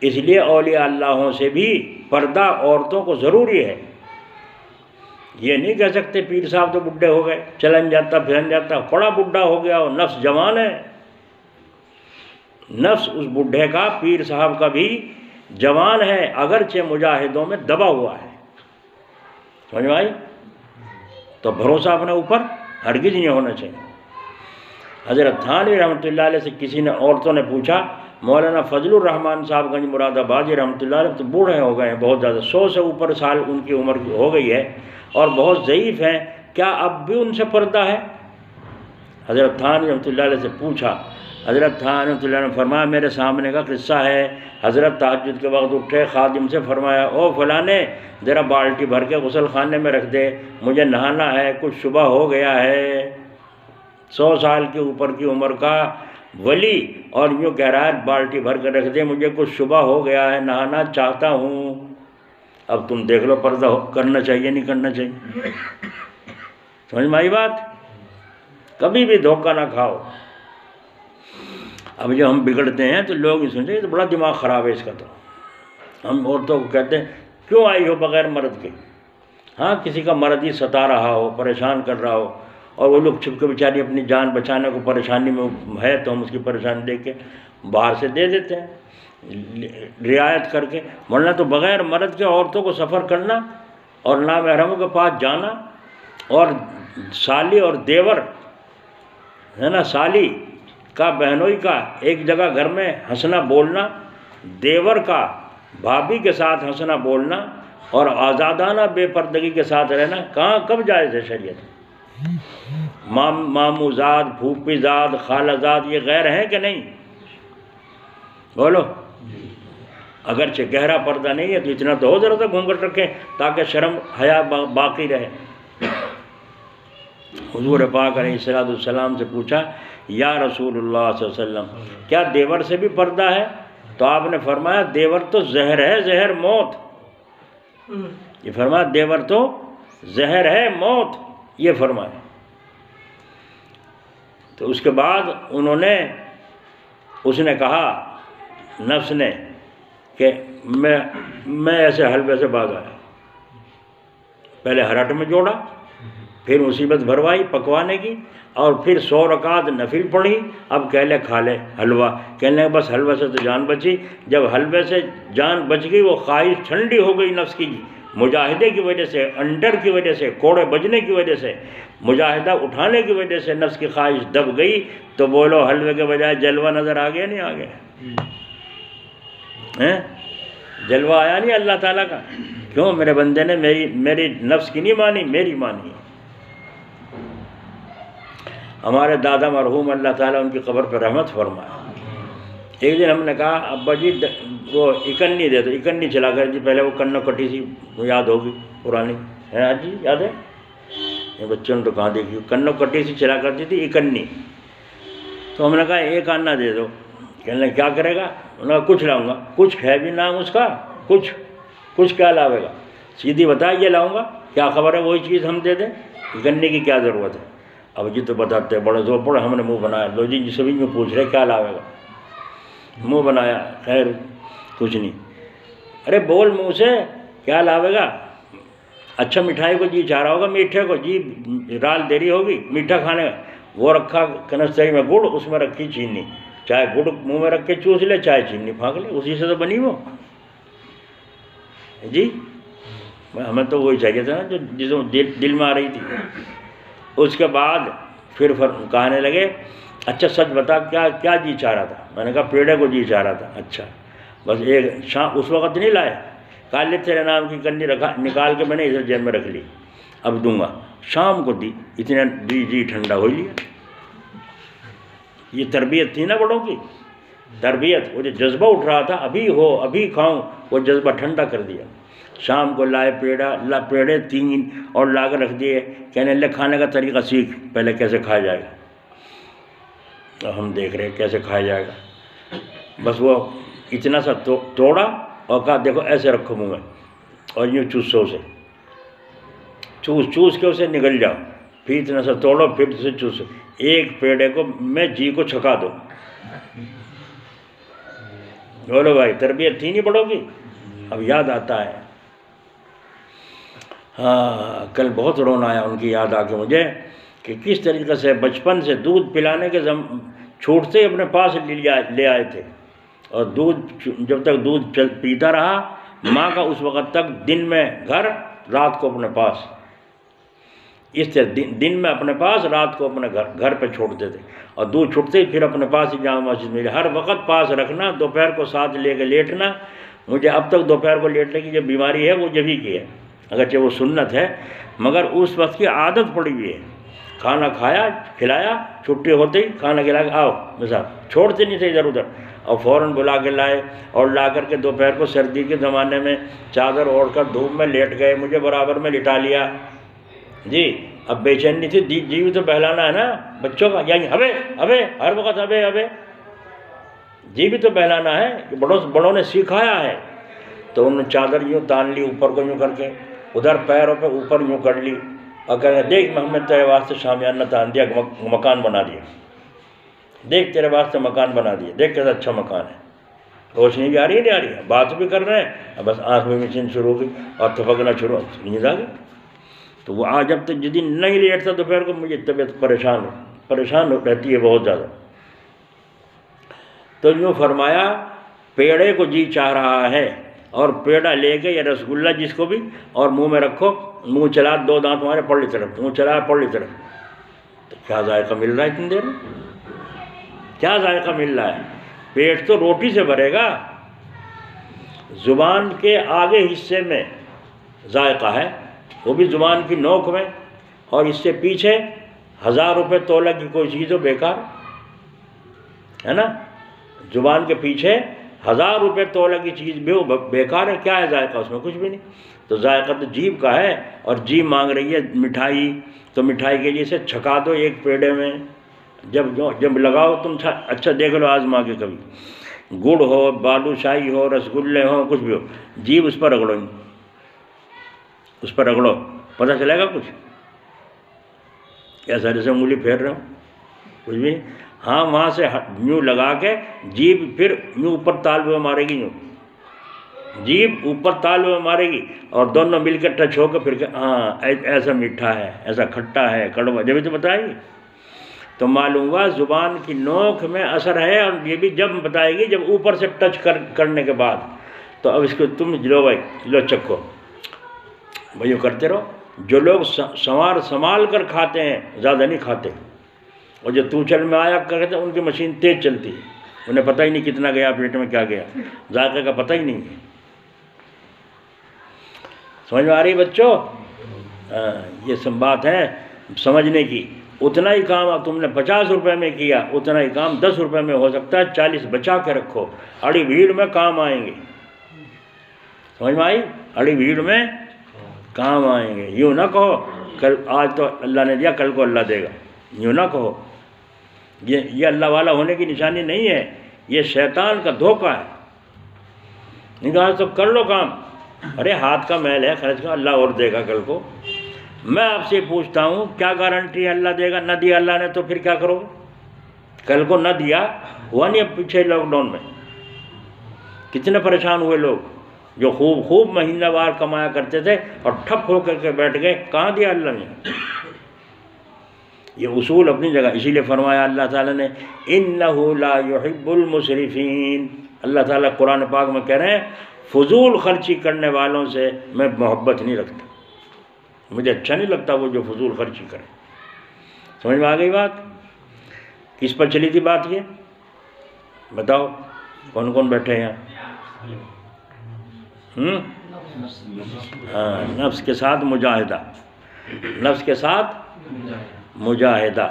[SPEAKER 1] اس لیے اولیاء اللہوں سے بھی پردہ عورتوں کو ضروری ہے۔ یہ نہیں کہہ سکتے پیر صاحب تو بڈھے ہو گئے، چلن جاتا پھرن جاتا، بڑا بڈھا ہو گیا اور نفس جوان ہے، نفس اس بڈھے کا، پیر صاحب کا بھی جوان ہے، اگرچہ مجاہدوں میں دبا ہوا ہے۔ سمجھ میں آئی؟ تو بھروسہ اپنے اوپر ہرگز نہیں ہونا چاہیے۔ حضرت تھانوی رحمۃ اللہ علیہ سے کسی نے، عورتوں نے پوچھا، مولانا فضل الرحمن صاحب گنج مراد آبادی رحمۃ اللہ علیہ تو بوڑھے ہو گئے ہیں بہت زیادہ، 100 سے اوپر سال ان کی عمر ہو گئی ہے اور بہت ضعیف ہیں، کیا اب بھی ان سے پردہ ہے؟ حضرت تھانوی رحمۃ اللہ علیہ سے پوچھا، حضرت تھانوی رحمۃ اللہ علیہ نے فرمایا میرے سامنے کا قصہ ہے، حضرت تہجد کے وقت اٹھے، خادم سے فرمایا او فلانے ذرا بالٹی بھر کے غسل خانے میں رکھ دے، مجھے نہانا ہے، کچھ شبہ ہو گیا ہے۔ 100 سال کے اوپر کی عمر کا ولی اور یوں کہہ رہا ہے بالٹی بھر کے رکھ دے، مجھے کچھ شبہ ہو گیا ہے، نہانا چاہتا ہوں۔ اب تم دیکھ لو پردہ کرنا چاہیے نہیں کرنا چاہیے، سمجھ میں آئی بات؟ کبھی بھی دھوکہ نہ کھاؤ۔ اب جو ہم بگڑتے ہیں تو لوگ یہ سوچتے ہیں تو بڑا دماغ خراب ہے اس کا، تو ہم عورتوں کو کہتے ہیں کیوں آئی ہو بغیر مرد کے؟ ہاں کسی کا مرض ہی ستا رہا ہو، پریشان کر رہا ہو، اور وہ لوگ چھپ کے بیچاری اپنی جان بچانے کو پریشانی میں ہے تو ہم اس کی پریشانی دیکھ کے باہر سے دے دیتے ہیں رعایت کر کے، ورنہ تو بغیر مرد کے عورتوں کو سفر کرنا اور نامحرموں کے پاس جانا، اور سالی اور دیور ہے نا، سالی کا بہنوئی کا ایک جگہ گھر میں ہنسنا بولنا، دیور کا بھابھی کے ساتھ ہنسنا بولنا اور آزادانہ بے پردگی کے ساتھ رہنا کہاں کب جائز ہے شریعت؟ ماموں زاد، پھوپھی زاد، خالہ زاد یہ غیر ہیں کہ نہیں؟ بولو۔ اگرچہ گہرا پردہ نہیں ہے تو اتنا تو ہو ذرا سا گھونگھٹ رکھیں تاکہ شرم حیا باقی رہے۔ حضور پاک علیہ السلام سے پوچھا یا رسول اللہ صلی اللہ علیہ وسلم کیا دیور سے بھی پردہ ہے؟ تو آپ نے فرمایا دیور تو زہر ہے، زہر موت۔ یہ فرمایا دیور تو زہر ہے موت، یہ فرمایا۔ تو اس کے بعد اس نے کہا نفس نے کہ میں ایسے حلوے سے بھاگ آیا، پہلے ہرٹ میں جوڑا، پھر مصیبت بھروائی پکوانے کی، اور پھر 100 رکعت نفل پڑھی، اب کہہ لے کھا لے حلوہ، کہنے لگے بس حلوے سے تو جان بچی۔ جب حلوے سے جان بچ گئی وہ خواہش ٹھنڈی ہو گئی نفس کی، مجاہدے کی وجہ سے، انڈر کی وجہ سے، کوڑے بجنے کی وجہ سے، مجاہدہ اٹھانے کی وجہ سے نفس کی خواہش دب گئی، تو بولو حلوے کے بجائے جلوہ نظر آ گیا نہیں آ گیا؟ جلوہ آیا نہیں اللہ تعالیٰ کا؟ کیوں؟ میرے بندے نے میری نفس کی نہیں مانی، میری مانی۔ ہمارے دادا مرحوم اللہ تعالیٰ ان کی قبر پر رحمت فرمائے، ایک دن ہم نے کہا ابا جی وہ اکنی دے دو، اکنی چلا کر جی، پہلے وہ کنو کٹی سی یاد ہوگی پرانی ہے ہاں جی یاد ہے؟ یہ بچوں نے تو کہاں دیکھی، کنو کٹی سی چلا کرتی تھی اکنی، تو ہم نے کہا ایک آنا دے دو، کہنے لگے کیا کرے گا؟ انہوں نے کہا کچھ لاؤں گا۔ کچھ ہے بھی نام اس کا، کچھ کیا لاوے گا؟ سیدھی بتا یہ لاؤں گا، کیا خبر ہے وہی چیز ہم دے دیں، اکنی کی کیا ضرورت ہے؟ اب جی تو بتاتے بڑے زور پڑے، ہم نے منہ بنایا، لو جی سبھی میں پوچھ رہے کیا لاوے گا، منہ بنایا، خیر کچھ نہیں۔ ارے بول منہ سے کیا لاوے گا؟ اچھا مٹھائی کو جی چاہ رہا ہوگا، میٹھے کو جی رال دیری ہوگی میٹھا کھانے کا، وہ رکھا کنستری میں گڑ، اس میں رکھی چینی، چاہے گڑ منہ میں رکھ کے چوس لے چاہے چینی پھانک لے، اسی سے تو بنی وہ جی۔ ہمیں تو وہی چاہیے تھا نا جو جس دل میں آ رہی تھی۔ اس کے بعد پھر کہنے لگے اچھا سچ بتا کیا جی چاہ رہا تھا؟ میں نے کہا پیڑے کو جی چاہ رہا تھا۔ اچھا بس ایک شام اس وقت نہیں لائے، کہا لے تیرے نام کی کنی رکھا، نکال کے میں نے اسے جیب میں رکھ لی، اب دوں گا۔ شام کو دی، اتنے جی ٹھنڈا ہو لیا۔ یہ تربیت تھی نا بڑوں کی، تربیت، وہ جو جذبہ اٹھ رہا تھا ابھی ہو ابھی کھاؤں، وہ جذبہ ٹھنڈا کر دیا۔ شام کو لائے پیڑے 3 اور لا کر رکھ دیے، کہنے لے کھانے کا طریقہ سیکھ، پہلے کیسے کھایا جائے گا۔ تو ہم دیکھ رہے کیسے کھایا جائے گا، بس وہ اتنا سا توڑا اور کہا دیکھو ایسے رکھو منہ میں، اور یوں چوسو اسے، چوس کے اسے نگل جاؤ، پھر اتنا سا توڑو، پھر اسے چوسو، ایک پیڑے کو میں جی کو چھکا دو۔ بولو بھائی تربیت تھی نہیں بڑوں کی، اب یاد آتا ہے۔ ہاں کل بہت رونا آیا ان کی یاد آ کے مجھے، کہ کس طریقے سے بچپن سے دودھ پلانے کے چھوٹتے ہی اپنے پاس لے آئے تھے، اور دودھ جب تک دودھ پیتا رہا ماں کا اس وقت تک دن میں گھر، رات کو اپنے پاس، اس طرح دن میں اپنے پاس، رات کو اپنے گھر پہ چھوڑتے تھے، اور دودھ چھوٹتے ہی پھر اپنے پاس ہی جامع مسجد میں ہر وقت پاس رکھنا، دوپہر کو ساتھ لے کے لیٹنا۔ مجھے اب تک دوپہر کو لیٹنے کی جو بیماری ہے وہ جبھی کی ہے، اگرچہ وہ سنت ہے مگر اس وقت کی عادت پڑی ہوئی ہے۔ کھانا کھایا کھلایا، چھٹی ہوتے ہی کھانا کھلا کے آؤ مثال، چھوڑتے نہیں تھے ادھر ادھر، اور فوراً بلا کے لائے، اور لا کر کے دوپہر کو سردی کے زمانے میں چادر اوڑھ کر دھوپ میں لیٹ گئے، مجھے برابر میں لٹا لیا جی۔ اب بے چینی تھی، جی بھی تو بہلانا ہے نا بچوں کا، یعنی ابے ہر وقت ابے جی بھی تو بہلانا ہے، کہ بڑوں نے سکھایا ہے۔ تو انہوں نے چادر یوں تان لی اوپر کو یوں کر کے، ادھر پیروں پہ اوپر یوں کر لی، اور کہہ رہے دیکھ محمد تیرے واسطے شامیانہ تان دیا، مکان بنا دیا، دیکھ تیرے واسطے مکان بنا دیا، دیکھ کیسا اچھا مکان ہے۔ روشنی بھی آ رہی ہے نہیں آ رہی ہے، بات بھی کر رہے ہیں، بس آنکھ میں مشین شروع ہو گئی اور تھپکنا شروع، نیند آ گئی۔ تو وہ آج جب تک جدی نہیں لیٹتا دوپہر کو مجھے طبیعت پریشان رہتی ہے بہت زیادہ۔ تو یوں فرمایا پیڑے کو جی چاہ رہا ہے، اور پیڑا لے کے یا رسگلہ جس کو بھی، اور منہ میں رکھو، منہ چلا، 2 دانت تمہارے پڑلی طرف، منہ چلا پڑلی طرف، تو کیا ذائقہ مل رہا ہے اتنی دیر میں؟ کیا ذائقہ مل رہا ہے؟ پیٹ تو روٹی سے بھرے گا، زبان کے آگے حصے میں ذائقہ ہے، وہ بھی زبان کی نوک میں، اور اس سے پیچھے 1000 روپے تولہ کی کوئی چیز ہو بیکار ہے نا، زبان کے پیچھے 1000 روپے تولہ کی چیز بھی ہو بیکار ہے، کیا ہے ذائقہ اس میں؟ کچھ بھی نہیں۔ تو ذائقہ تو جیب کا ہے، اور جیب مانگ رہی ہے مٹھائی، تو مٹھائی کے لیے اسے چھکا دو ایک پیڑے میں، جب لگاؤ تم اچھا دیکھ لو آزما کے، کبھی گڑ ہو، بالو شاہی ہو، رسگلے ہو، کچھ بھی ہو، جیب اس پر رگڑو، اس پر رگڑو، پتہ چلے گا کچھ؟ ایسا جیسے انگلی پھیر رہے ہو، کچھ بھی نہیں۔ ہاں وہاں سے یوں لگا کے جیب پھر یوں اوپر تال میں مارے گی، یوں جیب اوپر تال میں مارے گی، اور دونوں مل کے ٹچ ہو کے پھر کہ ہاں ایسا میٹھا ہے، ایسا کھٹا ہے، کڑوا، جبھی تو بتائے گی۔ تو معلوم ہوا زبان کی نوک میں اثر ہے، اور یہ بھی جب بتائے گی جب اوپر سے ٹچ کرنے کے بعد۔ تو اب اس کو تم لو بھائی، لو چکھو بھائی، کرتے رہو۔ جو لوگ سنبھال کر کھاتے ہیں زیادہ نہیں کھاتے، اور جو تو چل میں آیا کرتے ہیں ان کی مشین تیز چلتی ہے، انہیں پتہ ہی نہیں کتنا گیا پیٹ میں، کیا گیا، ذائقے کا پتہ ہی نہیں ہے۔ سمجھ میں آ رہی بچوں؟ یہ سب بات ہے سمجھنے کی۔ اتنا ہی کام اب تم نے 50 روپے میں کیا، اتنا ہی کام 10 روپے میں ہو سکتا ہے، 40 بچا کے رکھو، اڑی بھیڑ میں کام آئیں گے۔ سمجھ میں آئی؟ اڑی بھیڑ میں کام آئیں گے۔ یوں نہ کہو کل آج تو اللہ نے دیا کل کو اللہ دے گا، یوں نہ کہو، یہ اللہ والا ہونے کی نشانی نہیں ہے، یہ شیطان کا دھوکہ ہے۔ نہیں کہا تو کر لو کام، ارے ہاتھ کا میل ہے، خرچ کا، اللہ اور دے گا کل کو۔ میں آپ سے پوچھتا ہوں کیا گارنٹی ہے اللہ دے گا؟ نہ دیا اللہ نے تو پھر کیا کرو گے؟ کل کو نہ دیا، ہوا نہیں اب پیچھے لاک ڈاؤن میں کتنے پریشان ہوئے لوگ جو خوب مہینہ وار کمایا کرتے تھے اور ٹھپ ہو کر کے بیٹھ گئے، کہاں دیا اللہ نے؟ یہ اصول اپنی جگہ، اسی لیے فرمایا اللہ تعالیٰ نے اِنَّهُ لَا يُحِبُّ الْمُسْرِفِينَ۔ اللہ تعالیٰ قرآن پاک میں کہہ رہے ہیں فضول خرچی کرنے والوں سے میں محبت نہیں رکھتا، مجھے اچھا نہیں لگتا وہ جو فضول خرچی کرے۔ سمجھ میں آ گئی بات؟ کس پر چلی تھی بات؟ یہ بتاؤ کون کون بیٹھے ہیں یہاں؟ ہاں، نفس کے ساتھ مجاہدہ، نفس کے ساتھ مجاہدہ۔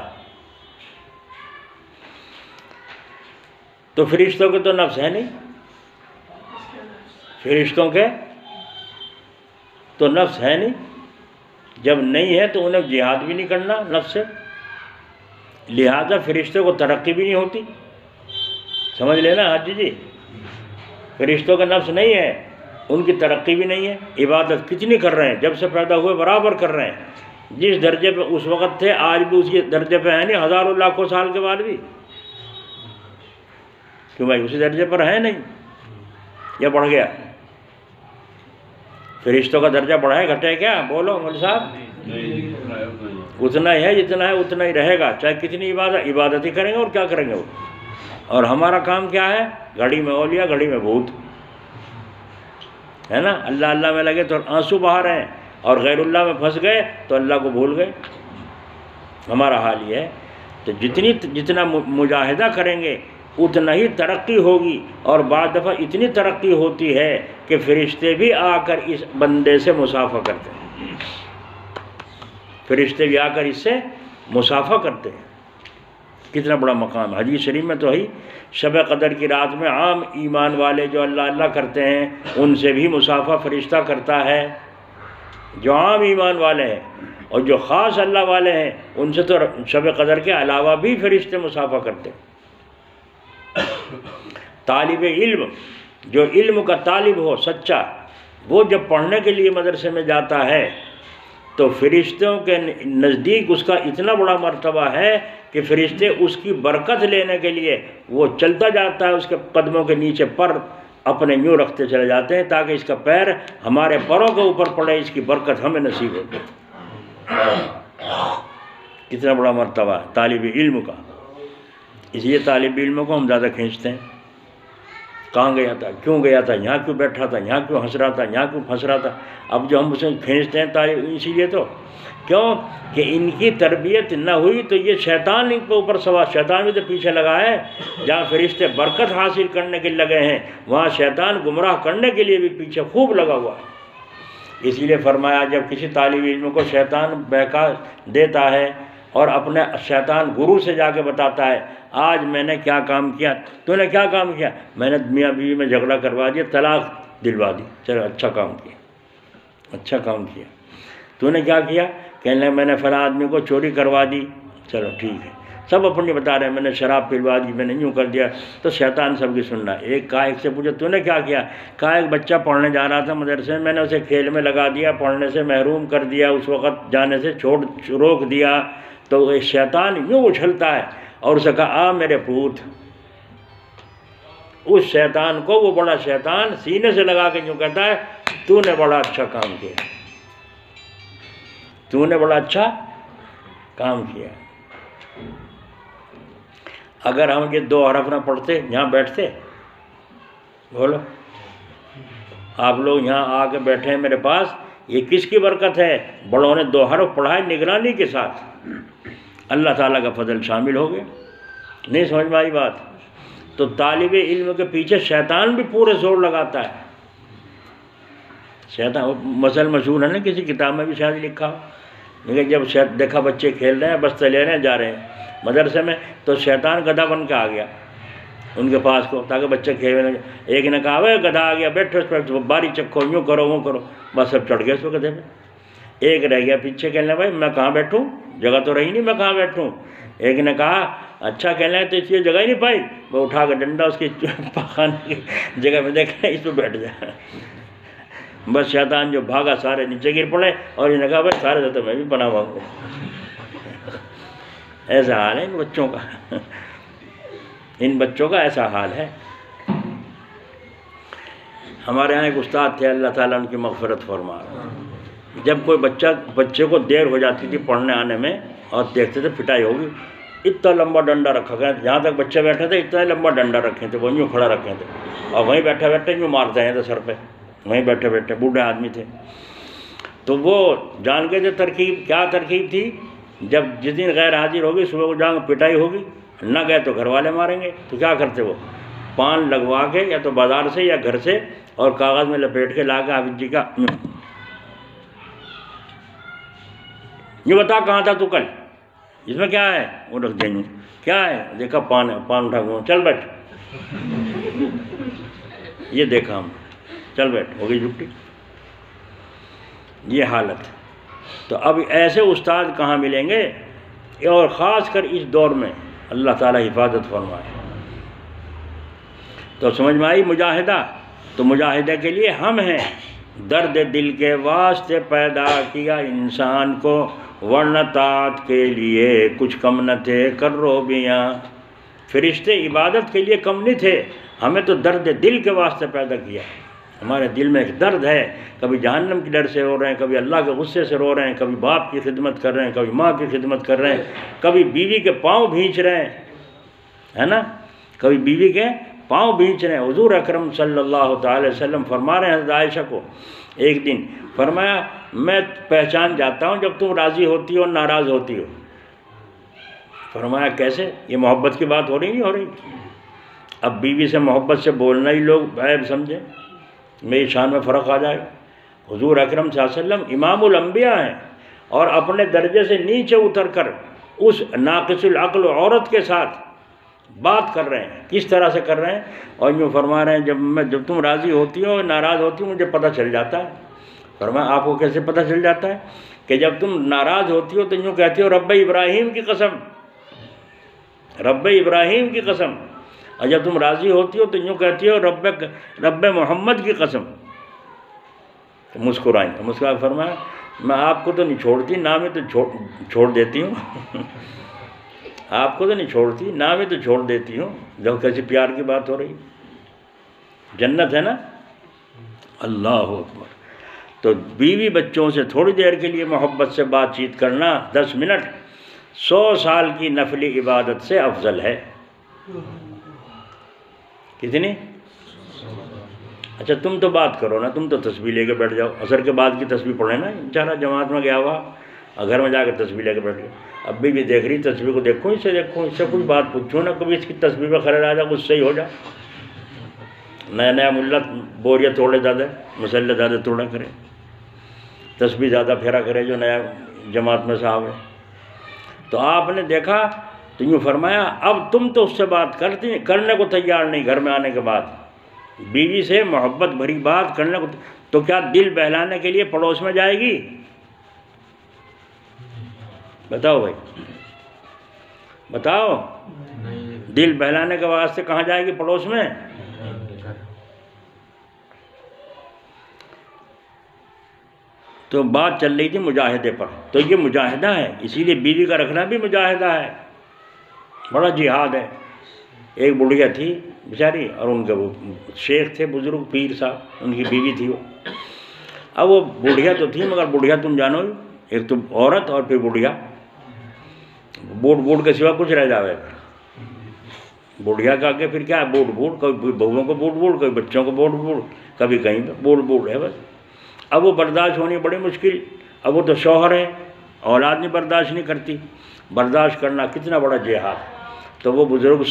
[SPEAKER 1] تو فرشتوں کے تو نفس ہے نہیں، فرشتوں کے تو نفس ہے نہیں، جب نہیں ہے تو انہیں جہاد بھی نہیں کرنا نفس سے، لہذا فرشتوں کو ترقی بھی نہیں ہوتی۔ سمجھ لینا حاجی جی، فرشتوں کا نفس نہیں ہے، ان کی ترقی بھی نہیں ہے۔ عبادت کتنی کر رہے ہیں، جب سے پیدا ہوئے برابر کر رہے ہیں، جس درجے پہ اس وقت تھے آج بھی اسی درجے پہ ہیں، نہیں ہزاروں لاکھوں سال کے بعد بھی، کیوں بھائی اسی درجے پر ہے نہیں یا بڑھ گیا؟ فرشتوں کا درجہ بڑھا ہے گھٹے کیا؟ بولو مول صاحب، اتنا ہی ہے جتنا ہے اتنا ہی رہے گا، چاہے کتنی عبادت ہی کریں گے، اور کیا کریں گے وہ۔ اور ہمارا کام کیا ہے؟ گھڑی میں اولیاء، گھڑی میں بھوت، ہے نا؟ اللہ اللہ میں لگے تو آنسو بہا رہے ہیں، اور غیر اللہ میں پھنس گئے تو اللہ کو بھول گئے۔ ہمارا حال یہ ہے۔ تو جتنا مجاہدہ کریں گے اتنا ہی ترقی ہوگی، اور بعض دفعہ اتنی ترقی ہوتی ہے کہ فرشتے بھی آ کر اس بندے سے مصافحہ کرتے ہیں، فرشتے بھی آ کر اس سے مصافحہ کرتے ہیں۔ کتنا بڑا مقام ہے۔ حدیث شریف میں تو ہی شب قدر کی رات میں عام ایمان والے جو اللہ اللہ کرتے ہیں ان سے بھی مصافحہ فرشتہ کرتا ہے، جو عام ایمان والے ہیں، اور جو خاص اللہ والے ہیں ان سے تو شب قدر کے علاوہ بھی فرشتے مصافحہ کرتے ہیں۔ طالب علم جو علم کا طالب ہو سچا، وہ جب پڑھنے کے لیے مدرسے میں جاتا ہے تو فرشتوں کے نزدیک اس کا اتنا بڑا مرتبہ ہے کہ فرشتے اس کی برکت لینے کے لیے وہ چلتا جاتا ہے، اس کے قدموں کے نیچے پر اپنے یوں رکھتے چلے جاتے ہیں تاکہ اس کا پیر ہمارے پروں کے اوپر پڑے، اس کی برکت ہمیں نصیب ہو۔ کتنا بڑا مرتبہ ہے طالب علم کا۔ اس لیے طالب علموں کو ہم زیادہ کھینچتے ہیں۔ کہاں گیا تھا، کیوں گیا تھا، یہاں کیوں بیٹھا تھا، یہاں کیوں ہنس رہا تھا، یہاں کیوں پھنس رہا تھا۔ اب جو ہم اسے کھینچتے ہیں طالب، اسی لیے تو کیوں کہ ان کی تربیت نہ ہوئی تو یہ شیطان ان کے اوپر سوار، شیطان بھی تو پیچھے لگا ہے۔ جہاں فرشتے برکت حاصل کرنے کے لیے لگے ہیں وہاں شیطان گمراہ کرنے کے لیے بھی پیچھے خوب لگا ہوا ہے۔ اسی لیے فرمایا جب کسی طالب علم کو شیطان بہکا دیتا ہے اور اپنے شیطان گرو سے جا کے بتاتا ہے آج میں نے کیا کام کیا، تو نے کیا کام کیا، میں نے میاں بیوی میں جھگڑا کروا دیا، طلاق دلوا دی، چلو اچھا کام کیا، اچھا کام کیا۔ تو نے کیا کیا، کہنے لگا میں نے فلاں آدمی کو چوری کروا دی، چلو ٹھیک ہے، سب اپنی بتا رہے ہیں میں نے شراب پلوا دی، میں نے یوں کر دیا، تو شیطان سب کی سننا۔ ایک کہا ایک سے پوچھا تو نے کیا کیا، کہا ایک بچہ پڑھنے جا رہا تھا مدرسے میں نے اسے کھیل میں لگا دیا، پڑھنے سے محروم کر دیا، اس وقت جانے سے روک دیا، تو شیطان یوں اچھلتا ہے اور اسے کہا آ میرے پوت، اس شیطان کو وہ بڑا شیطان سینے سے لگا کے یوں کہتا ہے تو نے بڑا اچھا کام کیا، تو نے بڑا اچھا کام کیا۔ اگر ہم یہ 2 حرف نہ پڑھتے یہاں بیٹھتے، بولو آپ لوگ یہاں آ کے بیٹھے ہیں میرے پاس، یہ کس کی برکت ہے؟ بڑوں نے 2 حرف پڑھائے نگرانی کے ساتھ، اللہ تعالیٰ کا فضل شامل ہو گیا۔ نہیں سمجھ میں آئی بات؟ تو طالب علم کے پیچھے شیطان بھی پورے زور لگاتا ہے۔ شیطان مثل مشہور ہے نا، کسی کتاب میں بھی شاید لکھا ہو، لیکن جب دیکھا بچے کھیل رہے ہیں بستے لے رہے ہیں جا رہے ہیں مدرسے میں، تو شیطان گدھا بن کے آ گیا ان کے پاس کو، تاکہ بچے کھیل رہے۔ ایک نے کہا وہ گدھا آ گیا، بیٹھو اس پر باری چکھو، یوں کرو وہ کرو، بس سب چڑھ گئے اس کو گدھے پہ۔ ایک رہ گیا پیچھے، کہنے لگا بھائی میں کہاں بیٹھوں، جگہ تو رہی نہیں، میں کہاں بیٹھوں۔ ایک نے کہا اچھا، کہنے لگا تو اس کی جگہ ہی نہیں پائی، وہ اٹھا کے ڈنڈا اس کی پخانے کی جگہ میں دیکھا اس پہ بیٹھ جائے۔ بس شیطان جو بھاگا سارے نیچے گر پڑے، اور یہ نے کہا بھائی سارے تو میں بھی بنا ہوا ہوں۔ ایسا حال ہے ان بچوں کا، ان بچوں کا ایسا حال ہے۔ ہمارے یہاں ایک استاد تھے، اللہ تعالیٰ ان کی مغفرت فرما، جب کوئی بچے کو دیر ہو جاتی تھی پڑھنے آنے میں اور دیکھتے تھے پٹائی ہوگی، اتنا لمبا ڈنڈا رکھا گیا، جہاں تک بچے بیٹھے تھے اتنا لمبا ڈنڈا رکھے تھے، وہ یوں کھڑا رکھے تھے، اور وہیں بیٹھے بیٹھے یوں مارتے ہیں تھے سر پہ، وہیں بیٹھے بیٹھے، بوڑھے آدمی تھے۔ تو وہ جان گئے تھے ترکیب، کیا ترکیب تھی، جب جس دن غیر حاضر ہوگی صبح کو جان پٹائی ہوگی، نہ گئے تو گھر والے ماریں گے، تو کیا کرتے وہ پان لگوا کے یا تو بازار سے یا گھر سے، اور کاغذ میں لپیٹ کے لا کے حافظ جی کا یہ بتا کہاں تھا تو کل، اس میں کیا ہے، وہ رکھ دیں گے، کیا ہے، دیکھا پان ہے، پان اٹھا کے چل بیٹھ، یہ دیکھا ہم، چل بیٹھ، ہو گئی چھٹی، یہ حالت۔ تو اب ایسے استاد کہاں ملیں گے، اور خاص کر اس دور میں، اللہ تعالیٰ حفاظت فرمائے۔ تو سمجھ میں آئی مجاہدہ، تو مجاہدہ کے لیے ہم ہیں، درد دل کے واسطے پیدا کیا انسان کو، ورنہ طاعت کے لیے کچھ کم نہ تھے کروبیاں۔ فرشتے عبادت کے لیے کم نہیں تھے، ہمیں تو درد دل کے واسطے پیدا کیا۔ ہمارے دل میں ایک درد ہے، کبھی جہنم کے ڈر سے رو رہے ہیں، کبھی اللہ کے غصے سے رو رہے ہیں، کبھی باپ کی خدمت کر رہے ہیں، کبھی ماں کی خدمت کر رہے ہیں، کبھی بیوی کے پاؤں بھینچ رہے ہیں، ہے نا، کبھی بیوی کے پاؤں بھینچ رہے ہیں۔ حضور اکرم صلی اللہ تعالی وسلم فرما رہے ہیں حضرت عائشہ کو، ایک دن فرمایا میں پہچان جاتا ہوں جب تم راضی ہوتی ہو اور ناراض ہوتی ہو۔ فرمایا کیسے، یہ محبت کی بات ہو رہی نہیں ہو رہی؟ اب بیوی سے محبت سے بولنا ہی لوگ عیب سمجھیں، میری شان میں فرق آ جائے گا۔ حضور اکرم صلی اللہ علیہ وسلم امام الانبیاء ہیں، اور اپنے درجے سے نیچے اتر کر اس ناقص العقل عورت کے ساتھ بات کر رہے ہیں، کس طرح سے کر رہے ہیں، اور یوں فرما رہے ہیں جب تم راضی ہوتی ہو ناراض ہوتی ہو مجھے پتہ چل جاتا ہے۔ فرمایا آپ کو کیسے پتہ چل جاتا ہے؟ کہ جب تم ناراض ہوتی ہو تو یوں کہتی ہو رب ابراہیم کی قسم، رب ابراہیم کی قسم، اور جب تم راضی ہوتی ہو تو یوں کہتی ہو رب محمد کی قسم۔ تو مسکرائیں، مسکرا فرمایا میں آپ کو تو نہیں چھوڑتی، نام ہی تو چھوڑ دیتی ہوں آپ کو تو نہیں چھوڑتی، نام ہی تو چھوڑ دیتی ہوں۔ جب کیسی پیار کی بات ہو رہی، جنت ہے نا، اللہ اکبر۔ تو بیوی بچوں سے تھوڑی دیر کے لیے محبت سے بات چیت کرنا، 10 منٹ 100 سال کی نفلی عبادت سے افضل ہے۔ کتنی؟ اچھا تم تو بات کرو نا، تم تو تسبیح لے کے بیٹھ جاؤ، عصر کے بعد کی تسبیح پڑھے نا، بیچارہ جماعت میں گیا ہوا اور گھر میں جا کے تسبیح لے کے بیٹھ گئے. اب بھی دیکھ رہی تسبیح کو، دیکھوں اس سے کچھ بات پوچھو نا، کبھی اس کی تسبیح پہ خرید آ جائے کچھ صحیح ہو جائے. نیا ملا بوریاں توڑے زیادہ، مسلح زیادہ توڑا کرے، تسبیح زیادہ پھیرا کرے جو نیا جماعت میں صاحب ہے. تو آپ نے دیکھا تو یوں فرمایا اب تم تو اس سے بات کرنے کو تیار نہیں. گھر میں آنے کے بعد بیوی سے محبت بھری بات کرنے کو، تو کیا دل بہلانے کے لیے پڑوس میں جائے گی؟ بتاؤ بھائی، بتاؤ. دل بہلانے کے واسطے کہاں جائے گی؟ پڑوس میں. تو بات چل رہی تھی مجاہدے پر. تو یہ مجاہدہ ہے، اسی لیے بیوی کا رکھنا بھی مجاہدہ ہے، بڑا جہاد ہے. ایک بڑھیا تھی بیچاری، اور ان کے وہ شیخ تھے بزرگ پیر صاحب، ان کی بیوی تھی وہ. اب وہ بڑھیا تو تھی، مگر بڑھیا تم جانو، ایک تو عورت اور پھر بڑھیا، بوڑھ کے سوا کچھ رہ جاوے. بڑھیا کا کے پھر کیا ہے، بوڑھ کوئی بہوؤں کو بوڑھ کوئی بچوں کو بوڑھ کبھی کہیں پہ بوڑھ ہے بس. اب وہ برداشت ہونی بڑی مشکل. اب وہ تو شوہر ہے، اولاد نہیں برداشت نہیں کرتی. برداشت کرنا کتنا بڑا جہاد. تو وہ بزرگ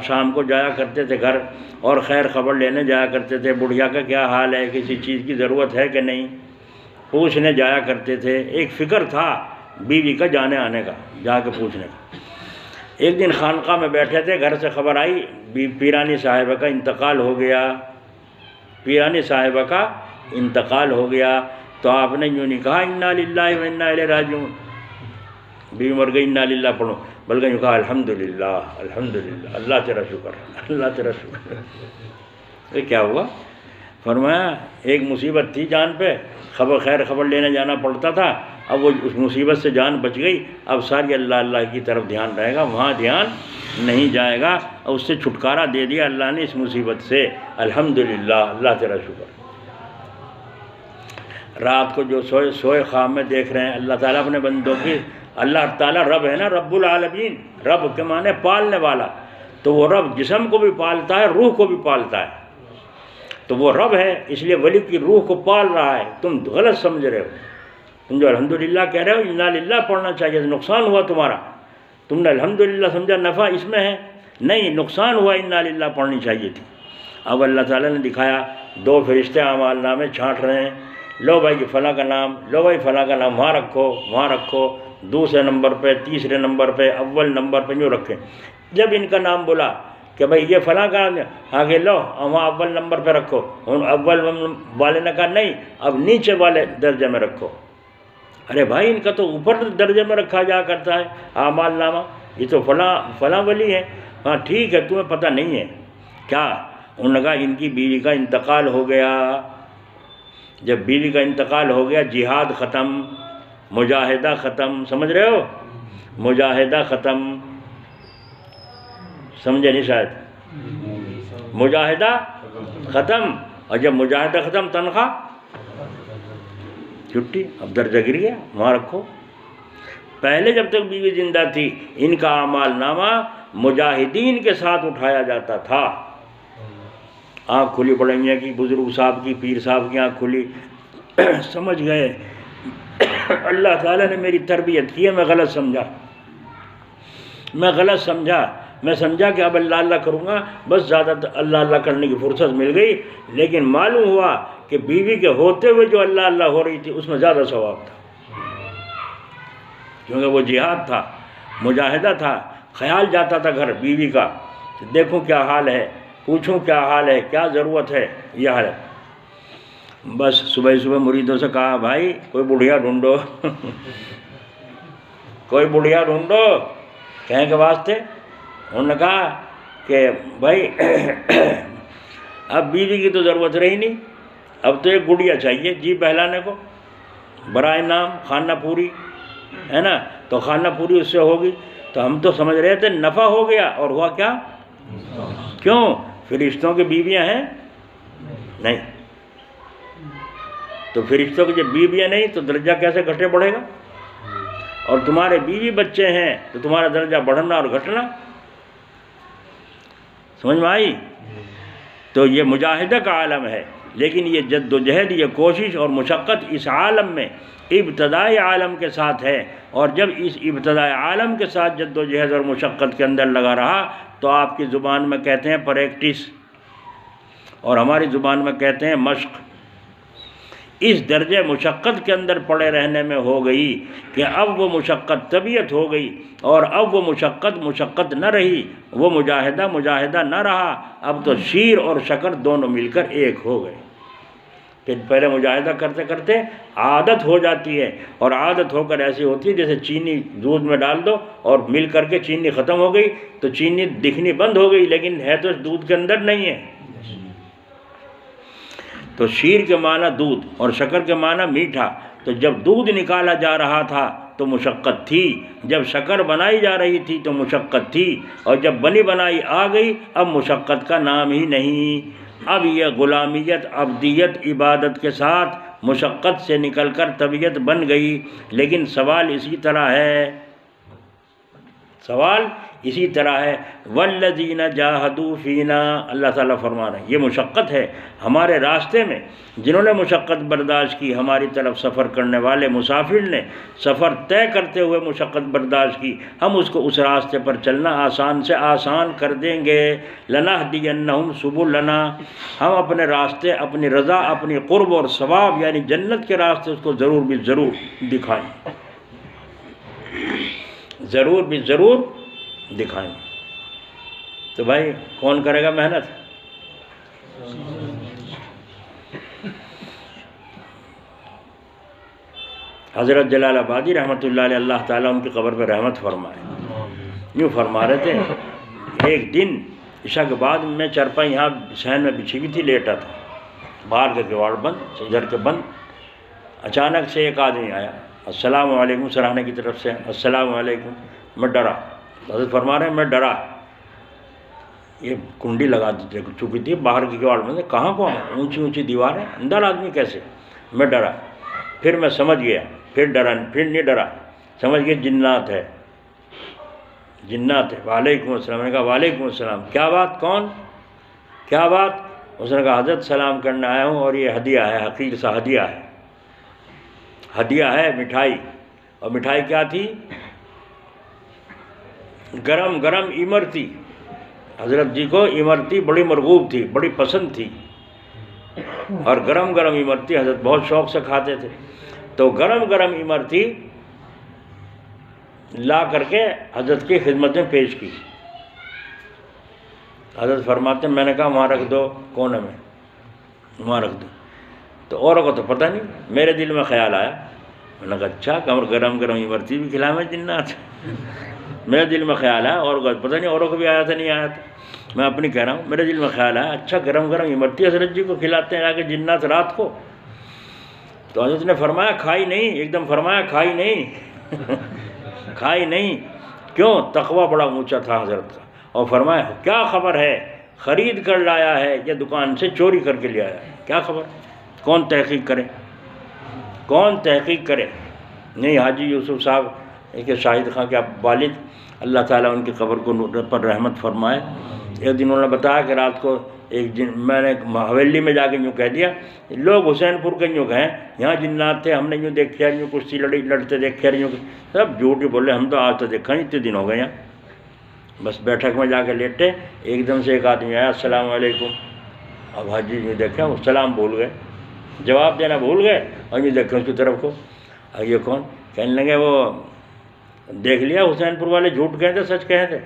[SPEAKER 1] شام کو جایا کرتے تھے گھر، اور خیر خبر لینے جایا کرتے تھے، بڑھیا کا کیا حال ہے، کسی چیز کی ضرورت ہے کہ نہیں، پوچھنے جایا کرتے تھے. ایک فکر تھا بیوی کا جانے آنے کا، جا کے پوچھنے کا. ایک دن خانقاہ میں بیٹھے تھے، گھر سے خبر آئی پیرانی صاحبہ کا انتقال ہو گیا. پیرانی صاحبہ کا انتقال ہو گیا. تو آپ نے یوں نہیں کہا انا للہ و انا الیہ راجعون، بیوی مر گئی انا للہ پڑھو، بلکہ یوں کہا الحمدللہ الحمدللہ، اللہ تیرا شکر، اللہ تیرا شکر. یہ کیا ہوا؟ فرمایا ایک مصیبت تھی جان پہ، خیر خبر لینے جانا پڑتا تھا، اب وہ اس مصیبت سے جان بچ گئی. اب ساری اللہ اللہ کی طرف دھیان رہے گا، وہاں دھیان نہیں جائے گا. اور اس سے چھٹکارا دے دیا اللہ نے اس مصیبت سے. الحمدللہ، اللہ تیرا شکر. رات کو جو سوئے خواب میں دیکھ رہے ہیں اللہ تعالیٰ اپنے بندوں کی. اللہ تعالیٰ رب ہے نا، رب العالمین، رب کے معنی پالنے والا. تو وہ رب جسم کو بھی پالتا ہے، روح کو بھی پالتا ہے. تو وہ رب ہے، اس لیے ولی کی روح کو پال رہا ہے. تم غلط سمجھ رہے ہو. تم جو الحمدللہ کہہ رہے ہو، انا للہ پڑھنا چاہیے، نقصان ہوا تمہارا. تم نے الحمدللہ سمجھا نفع اس میں ہے، نہیں، نقصان ہوا. انا للہ پڑھنی چاہیے تھی. اب اللہ تعالیٰ نے دکھایا 2 فرشتے اعمال نامے چھانٹ رہے ہیں. لو بھائی فلاں کا نام، لو بھائی فلاں کا نام وہاں رکھو، وہاں رکھو، دوسرے نمبر پہ، تیسرے نمبر پہ، اول نمبر پہ یوں رکھیں. جب ان کا نام بولا کہ بھائی یہ فلاں کا آگے لو وہاں اول نمبر پہ رکھو، اول والے نے کہا نہیں، اب نیچے والے درجے میں رکھو. ارے بھائی ان کا تو اوپر درجے میں رکھا جا کرتا ہے اعمال نامہ، یہ تو فلاں ولی ہے. ہاں ٹھیک ہے، تمہیں پتہ نہیں ہے کیا؟ انہوں نے کہا ان کی بیوی کا انتقال ہو گیا. جب بیوی کا انتقال ہو گیا، جہاد ختم، مجاہدہ ختم. سمجھ رہے ہو؟ مجاہدہ ختم. سمجھے نہیں شاید؟ مجاہدہ ختم. اور جب مجاہدہ ختم، تنخواہ چھٹی. اب درجہ گر گیا، وہاں رکھو. پہلے جب تک بیوی زندہ تھی، ان کا اعمال نامہ مجاہدین کے ساتھ اٹھایا جاتا تھا. آنکھ کھلی پڑھائیاں کی، بزرگ صاحب کی، پیر صاحب کی آنکھ کھلی، سمجھ گئے اللہ تعالیٰ نے میری تربیت کی ہے. میں غلط سمجھا، میں سمجھا کہ اب اللہ اللہ کروں گا، بس زیادہ اللہ اللہ کرنے کی فرصت مل گئی. لیکن معلوم ہوا کہ بیوی کے ہوتے ہوئے جو اللہ اللہ ہو رہی تھی اس میں زیادہ ثواب تھا، کیونکہ وہ جہاد تھا، مجاہدہ تھا. خیال جاتا تھا گھر بیوی کا، دیکھوں کیا حال ہے، پوچھوں کیا حال ہے، کیا ضرورت ہے، یہ حال ہے. بس صبح مریدوں سے کہا بھائی کوئی بڑھیا ڈھونڈو کوئی بڑھیا ڈھونڈو کہیں کے واسطے. انہوں نے کہا کہ بھائی اب بیوی کی تو ضرورت رہی نہیں، اب تو ایک گڑیا چاہیے جی بہلانے کو، برائے نام خانہ پوری ہے نا. تو خانہ پوری اس سے ہوگی. تو ہم تو سمجھ رہے تھے نفع ہو گیا، اور ہوا کیا؟ کیوں؟ فرشتوں کی بیویاں ہیں نہیں. تو فرشتوں کی جب بیویاں نہیں تو درجہ کیسے گھٹے بڑھے گا؟ اور تمہارے بیوی بچے ہیں تو تمہارا درجہ بڑھنا اور گھٹنا. سمجھ میں آئی؟ تو یہ مجاہدہ کا عالم ہے. لیکن یہ جد و جہد، یہ کوشش اور مشقت اس عالم میں ابتدائی عالم کے ساتھ ہے، اور جب اس ابتدائی عالم کے ساتھ جد و جہد اور مشقت کے اندر لگا رہا تو آپ کی زبان میں کہتے ہیں پریکٹس، اور ہماری زبان میں کہتے ہیں مشق۔ اس درجے مشقت کے اندر پڑے رہنے میں ہو گئی کہ اب وہ مشقت طبیعت ہو گئی، اور اب وہ مشقت نہ رہی، وہ مجاہدہ نہ رہا، اب تو شیر اور شکر دونوں مل کر ایک ہو گئے۔ پھر پہلے مجاہدہ کرتے کرتے عادت ہو جاتی ہے، اور عادت ہو کر ایسی ہوتی ہے جیسے چینی دودھ میں ڈال دو اور مل کر کے چینی ختم ہو گئی تو چینی دکھنی بند ہو گئی، لیکن ہے تو دودھ کے اندر نہیں ہے۔ تو شیر کے معنی دودھ اور شکر کے معنی میٹھا، تو جب دودھ نکالا جا رہا تھا تو مشقت تھی، جب شکر بنائی جا رہی تھی تو مشقت تھی، اور جب بنی بنائی آ گئی اب مشقت کا نام ہی نہیں۔ اب یہ غلامیت، عبدیت، عبادت کے ساتھ مشقت سے نکل کر طبیعت بن گئی۔ لیکن سوال اسی طرح ہے، سوال اسی طرح ہے، والذین جاہدوا فینا، اللہ تعالیٰ فرما رہے ہیں یہ مشقت ہے ہمارے راستے میں، جنہوں نے مشقت برداشت کی، ہماری طرف سفر کرنے والے مسافر نے سفر طے کرتے ہوئے مشقت برداشت کی، ہم اس کو اس راستے پر چلنا آسان سے آسان کر دیں گے۔ لنہدینہم سبلنا، ہم اپنے راستے، اپنی رضا، اپنی قرب اور ثواب یعنی جنت کے راستے اس کو ضرور بھی ضرور دکھائیں، ضرور بھی ضرور دکھائیں۔ تو بھائی کون کرے گا محنت؟ حضرت جلال آبادی رحمۃ اللہ علیہ، اللہ تعالیٰ ان کی قبر پہ رحمت فرمائے، یوں فرما رہے تھے، ایک دن عشاء کے بعد میں چرپائی یہاں صحن میں بچھی ہوئی تھی، لیٹا تھا، باہر کے کواڑ بند، ادھر کے بند، اچانک سے ایک آدمی آیا، السلام علیکم سراہنے کی طرف سے، السلام علیکم، میں ڈرا، حضرت فرما رہے ہیں میں ڈرا، یہ کنڈی لگا چکی تھی باہر کی کواڑ میں، کہاں اونچی اونچی دیوار ہے، اندر آدمی کیسے، میں ڈرا، پھر میں سمجھ گیا، پھر نہیں ڈرا، سمجھ گیا جنات ہے، جنات ہے، وعلیکم السلام، میں نے کہا وعلیکم السلام، کیا بات، کون، کیا بات، اس نے کہا حضرت سلام کرنے آیا ہوں، اور یہ ہدیہ ہے، حقیر سا ہدیہ ہے، ہدیہ ہے مٹھائی، اور مٹھائی کیا تھی، گرم گرم امرتی، حضرت جی کو امرتی بڑی مرغوب تھی، بڑی پسند تھی، اور گرم گرم امرتی حضرت بہت شوق سے کھاتے تھے، تو گرم گرم امرتی لا کر کے حضرت کی خدمت میں پیش کی۔ حضرت فرماتے ہیں میں نے کہا وہاں رکھ دو، کونے میں وہاں رکھ دو، تو اوروں کو تو پتہ نہیں، میرے دل میں خیال آیا، میں نے کہا اچھا گرم گرم امرتی بھی کھلائیں میں جنات، میرے دل میں خیال آیا، اور پتہ نہیں اوروں کو بھی آیا تھا نہیں آیا تھا، میں اپنی کہہ رہا ہوں، میرے دل میں خیال آیا اچھا گرم گرم امرتی حضرت جی کو کھلاتے ہیں آ کے جنات رات کو، تو حضرت نے فرمایا کھائی نہیں، ایک دم فرمایا کھائی نہیں کھائی نہیں، کیوں، تقویٰ بڑا اونچا تھا حضرت کا، اور فرمایا کیا خبر ہے، خرید کر لایا ہے یا دکان سے چوری کر کے لے آیا ہے، کیا خبر، کون تحقیق کرے، کون تحقیق کرے، نہیں حاجی یوسف صاحب ایک شاہد خان کے والد، اللہ تعالیٰ ان کی قبر کو پر رحمت فرمائے، ایک دن انہوں نے بتایا کہ رات کو ایک دن میں نے حویلی میں جا کے یوں کہہ دیا، لوگ حسین پور کے یوں کہیں یہاں جنات تھے، ہم نے یوں دیکھا، یوں کشتی لڑتے دیکھے، یوں سب جھوٹ ہی بولے، ہم تو آج تو دیکھا نہیں، اتنے دن ہو گئے یہاں، بس بیٹھک میں جا کے لیٹے، ایک دم سے ایک آدمی آیا السلام علیکم، اب حاجی یوں دیکھا، وہ سلام بھول گئے، جواب دینا بھول گئے، اور یوں دیکھیں اس کی طرف کو، یہ کون، کہنے لگے وہ دیکھ لیا حسین پور والے جھوٹ کہے تھے سچ کہے تھے،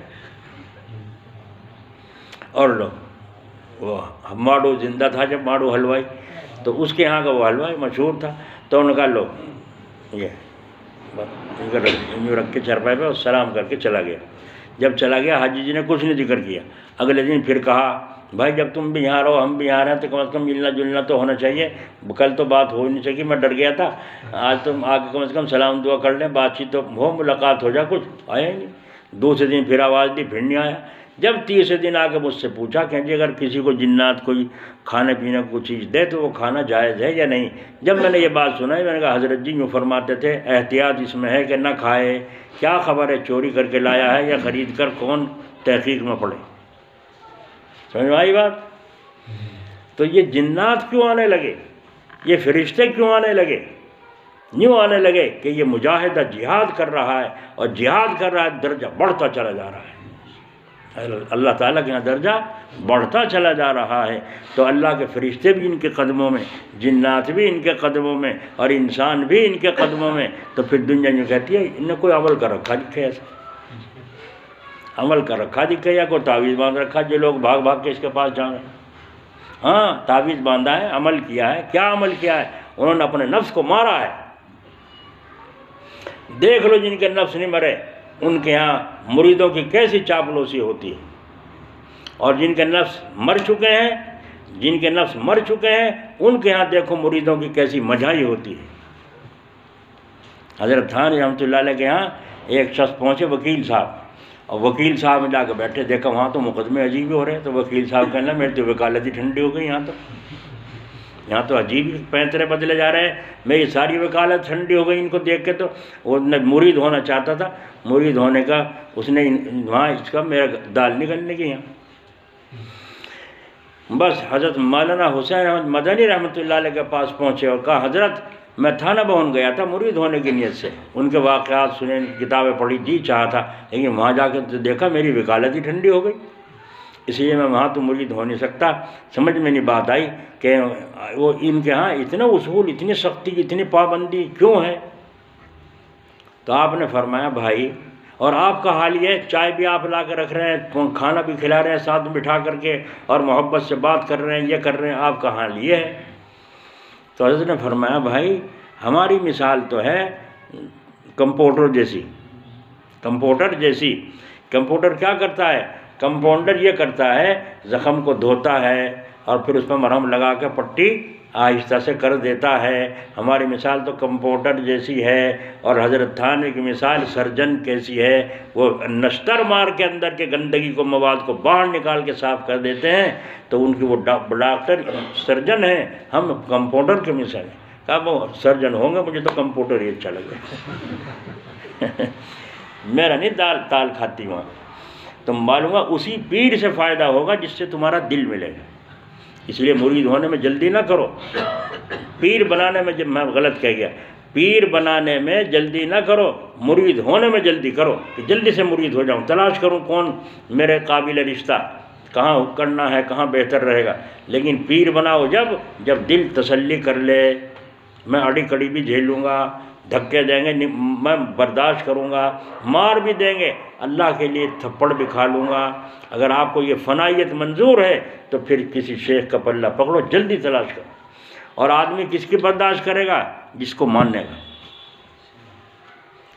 [SPEAKER 1] اور لوگ وہ ماڑو زندہ تھا جب ماڑو حلوائی، تو اس کے یہاں کا وہ حلوائی مشہور تھا، تو انہوں نے کہا لو یہ یوں رکھ کے چرپائی پہ اور سلام کر کے چلا گیا، جب چلا گیا حاجی جی نے کچھ نہیں ذکر کیا، اگلے دن پھر کہا بھائی جب تم بھی یہاں رہو ہم بھی یہاں رہیں تو کم از کم ملنا جلنا تو ہونا چاہیے، کل تو بات ہو ہی نہیں سکی، میں ڈر گیا تھا، آج تم آ کے کم از کم سلام دعا کر لیں، بات چیت تو ہو، ملاقات ہو جائے، کچھ آیا ہی نہیں، دوسرے دن پھر آواز دی، پھر نہیں آیا، جب تیسرے دن آ کے مجھ سے پوچھا کہ جی اگر کسی کو جنات کوئی کھانے پینے کو چیز دے تو وہ کھانا جائز ہے یا نہیں، جب میں نے یہ بات سنائی میں نے کہا حضرت جی یوں فرماتے تھے احتیاط اس میں ہے کہ نہ کھائے، کیا خبر ہے چوری کر کے لایا ہے یا خرید کر، کون تحقیق میں پڑے، سمجھ میں آئی بات، تو یہ جنات کیوں آنے لگے، یہ فرشتے کیوں آنے لگے؟ یوں آنے لگے کہ یہ مجاہدہ جہاد کر رہا ہے، اور جہاد کر رہا ہے، درجہ بڑھتا چلا جا رہا ہے، اللہ تعالیٰ کے یہاں درجہ بڑھتا چلا جا رہا ہے۔ تو اللہ کے فرشتے بھی ان کے قدموں میں، جنات بھی ان کے قدموں میں، اور انسان بھی ان کے قدموں میں۔ تو پھر دنیا یوں کہتی ہے انہیں کوئی عمل کر رکھا دکھے، ایسا عمل کر رکھا دکھے، یا کوئی تعویذ باندھ رکھا جو لوگ بھاگ بھاگ کے اس کے پاس جائیں۔ ہاں تعویذ باندھا ہے، عمل کیا ہے، کیا عمل کیا ہے؟ انہوں نے اپنے نفس کو مارا ہے۔ دیکھ لو جن کے نفس نہیں مرے ان کے ہاں مریدوں کی کیسی چاپلوسی ہوتی ہے، اور جن کے نفس مر چکے ہیں، جن کے نفس مر چکے ہیں ان کے ہاں دیکھو مریدوں کی کیسی مجائی ہوتی ہے۔ حضرت تھانوی رحمۃ اللہ علیہ کے ہاں ایک شخص پہنچے، وکیل صاحب، اور وکیل صاحب میں جا کے بیٹھے، دیکھا وہاں تو مقدمے عجیب ہو رہے ہیں، تو وکیل صاحب کہنا میری تو وکالت ہی ٹھنڈی ہو گئی، یہاں تو عجیب پینترے بدلے جا رہے ہیں، میری ساری وکالت ٹھنڈی ہو گئی۔ ان کو دیکھ کے تو وہ مرید ہونا چاہتا تھا، مرید ہونے کا اس نے وہاں اس کا میرا دال نکلنے کی یہاں۔ بس حضرت مولانا حسین احمد مدنی رحمۃ اللہ علیہ کے پاس پہنچے اور کہا حضرت میں تھانہ بہن گیا تھا مرید ہونے کی نیت سے، ان کے واقعات سنے، کتابیں پڑھی، جی چاہا تھا، لیکن وہاں جا کے تو دیکھا میری وکالت ہی ٹھنڈی ہو گئی، اس لیے میں وہاں تو مرید ہو نہیں سکتا۔ سمجھ میں نہیں بات آئی کہ وہ ان کے ہاں اتنا اصول، اتنی سختی، اتنی پابندی کیوں ہے؟ تو آپ نے فرمایا بھائی، اور آپ کا حال یہ ہے، چائے بھی آپ لا کے رکھ رہے ہیں، کھانا بھی کھلا رہے ہیں ساتھ میں بٹھا کر کے، اور محبت سے بات کر رہے ہیں، یہ کر رہے ہیں، آپ کا حال یہ ہے۔ تو حضرت نے فرمایا بھائی ہماری مثال تو ہے کمپاؤنڈر جیسی، کمپاؤنڈر جیسی۔ کمپاؤنڈر کیا کرتا ہے؟ کمپاؤنڈر یہ کرتا ہے زخم کو دھوتا ہے اور پھر اس میں مرہم لگا کے پٹی آہستہ سے کر دیتا ہے۔ ہماری مثال تو کمپاؤنڈر جیسی ہے، اور حضرت تھانوی کی مثال سرجن کیسی ہے؟ وہ نشتر مار کے اندر کے گندگی کو، مواد کو باہر نکال کے صاف کر دیتے ہیں۔ تو ان کی وہ ڈاکٹر سرجن ہیں، ہم کمپاؤنڈر کی مثال ہیں۔ کہا وہ سرجن ہوں گے، مجھے تو کمپاؤنڈر ہی اچھا لگے میرا نہیں دال تال کھاتی وہاں۔ تم معلوم ہے اسی پیر سے فائدہ ہوگا جس سے تمہارا دل ملے گا۔ اس لیے مرید ہونے میں جلدی نہ کرو، پیر بنانے میں، میں غلط کہہ گیا، پیر بنانے میں جلدی نہ کرو، مرید ہونے میں جلدی کرو کہ جلدی سے مرید ہو جاؤں، تلاش کروں کون میرے قابل رشتہ، کہاں کرنا ہے، کہاں بہتر رہے گا۔ لیکن پیر بناؤ جب دل تسلی کر لے، میں اڑی کڑی بھی جھیلوں گا، دھکے دیں گے میں برداشت کروں گا، مار بھی دیں گے اللہ کے لیے تھپڑ بھی کھا لوں گا۔ اگر آپ کو یہ فنائیت منظور ہے تو پھر کسی شیخ کا پلہ پکڑو، جلدی تلاش کرو۔ اور آدمی کس کی برداشت کرے گا؟ جس کو ماننے گا۔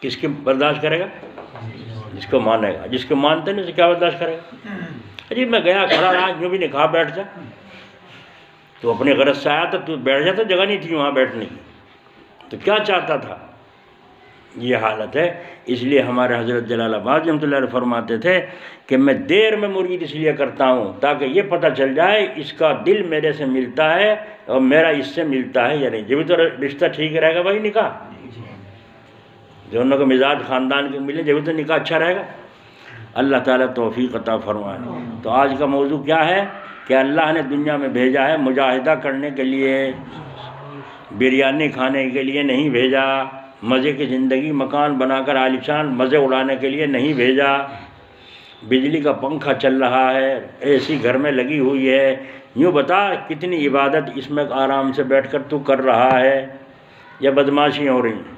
[SPEAKER 1] کس کی برداشت کرے گا؟ جس کو مانے گا۔ جس کو مانتے نہیں اسے کیا برداشت کرے گا؟ جی میں گیا کھڑا رہا، یوں بھی نہیں کہا بیٹھ جا، تو اپنی غرض سے آیا تو بیٹھ جاتا، جگہ نہیں تھی وہاں بیٹھنے کی، تو کیا چاہتا تھا؟ یہ حالت ہے۔ اس لیے ہمارے حضرت جلال آباد رحمۃ اللہ علیہ فرماتے تھے کہ میں دیر میں مرید اس لیے کرتا ہوں تاکہ یہ پتہ چل جائے اس کا دل میرے سے ملتا ہے اور میرا اس سے ملتا ہے یا نہیں۔ جبھی تو رشتہ ٹھیک رہے گا بھائی، نکاح دونوں کو مزاج خاندان کے ملے جبھی تو نکاح اچھا رہے گا۔ اللہ تعالیٰ توفیق عطا فرمائے۔ تو آج کا موضوع کیا ہے کہ اللہ نے دنیا میں بھیجا ہے مجاہدہ کرنے کے لیے، بریانی کھانے کے لیے نہیں بھیجا، مزے کی زندگی مکان بنا کر عالیشان مزے اڑانے کے لیے نہیں بھیجا، بجلی کا پنکھا چل رہا ہے، اے سی گھر میں لگی ہوئی ہے، یوں بتا کتنی عبادت اس میں آرام سے بیٹھ کر تو کر رہا ہے یا بدماشیاں ہو رہی ہیں؟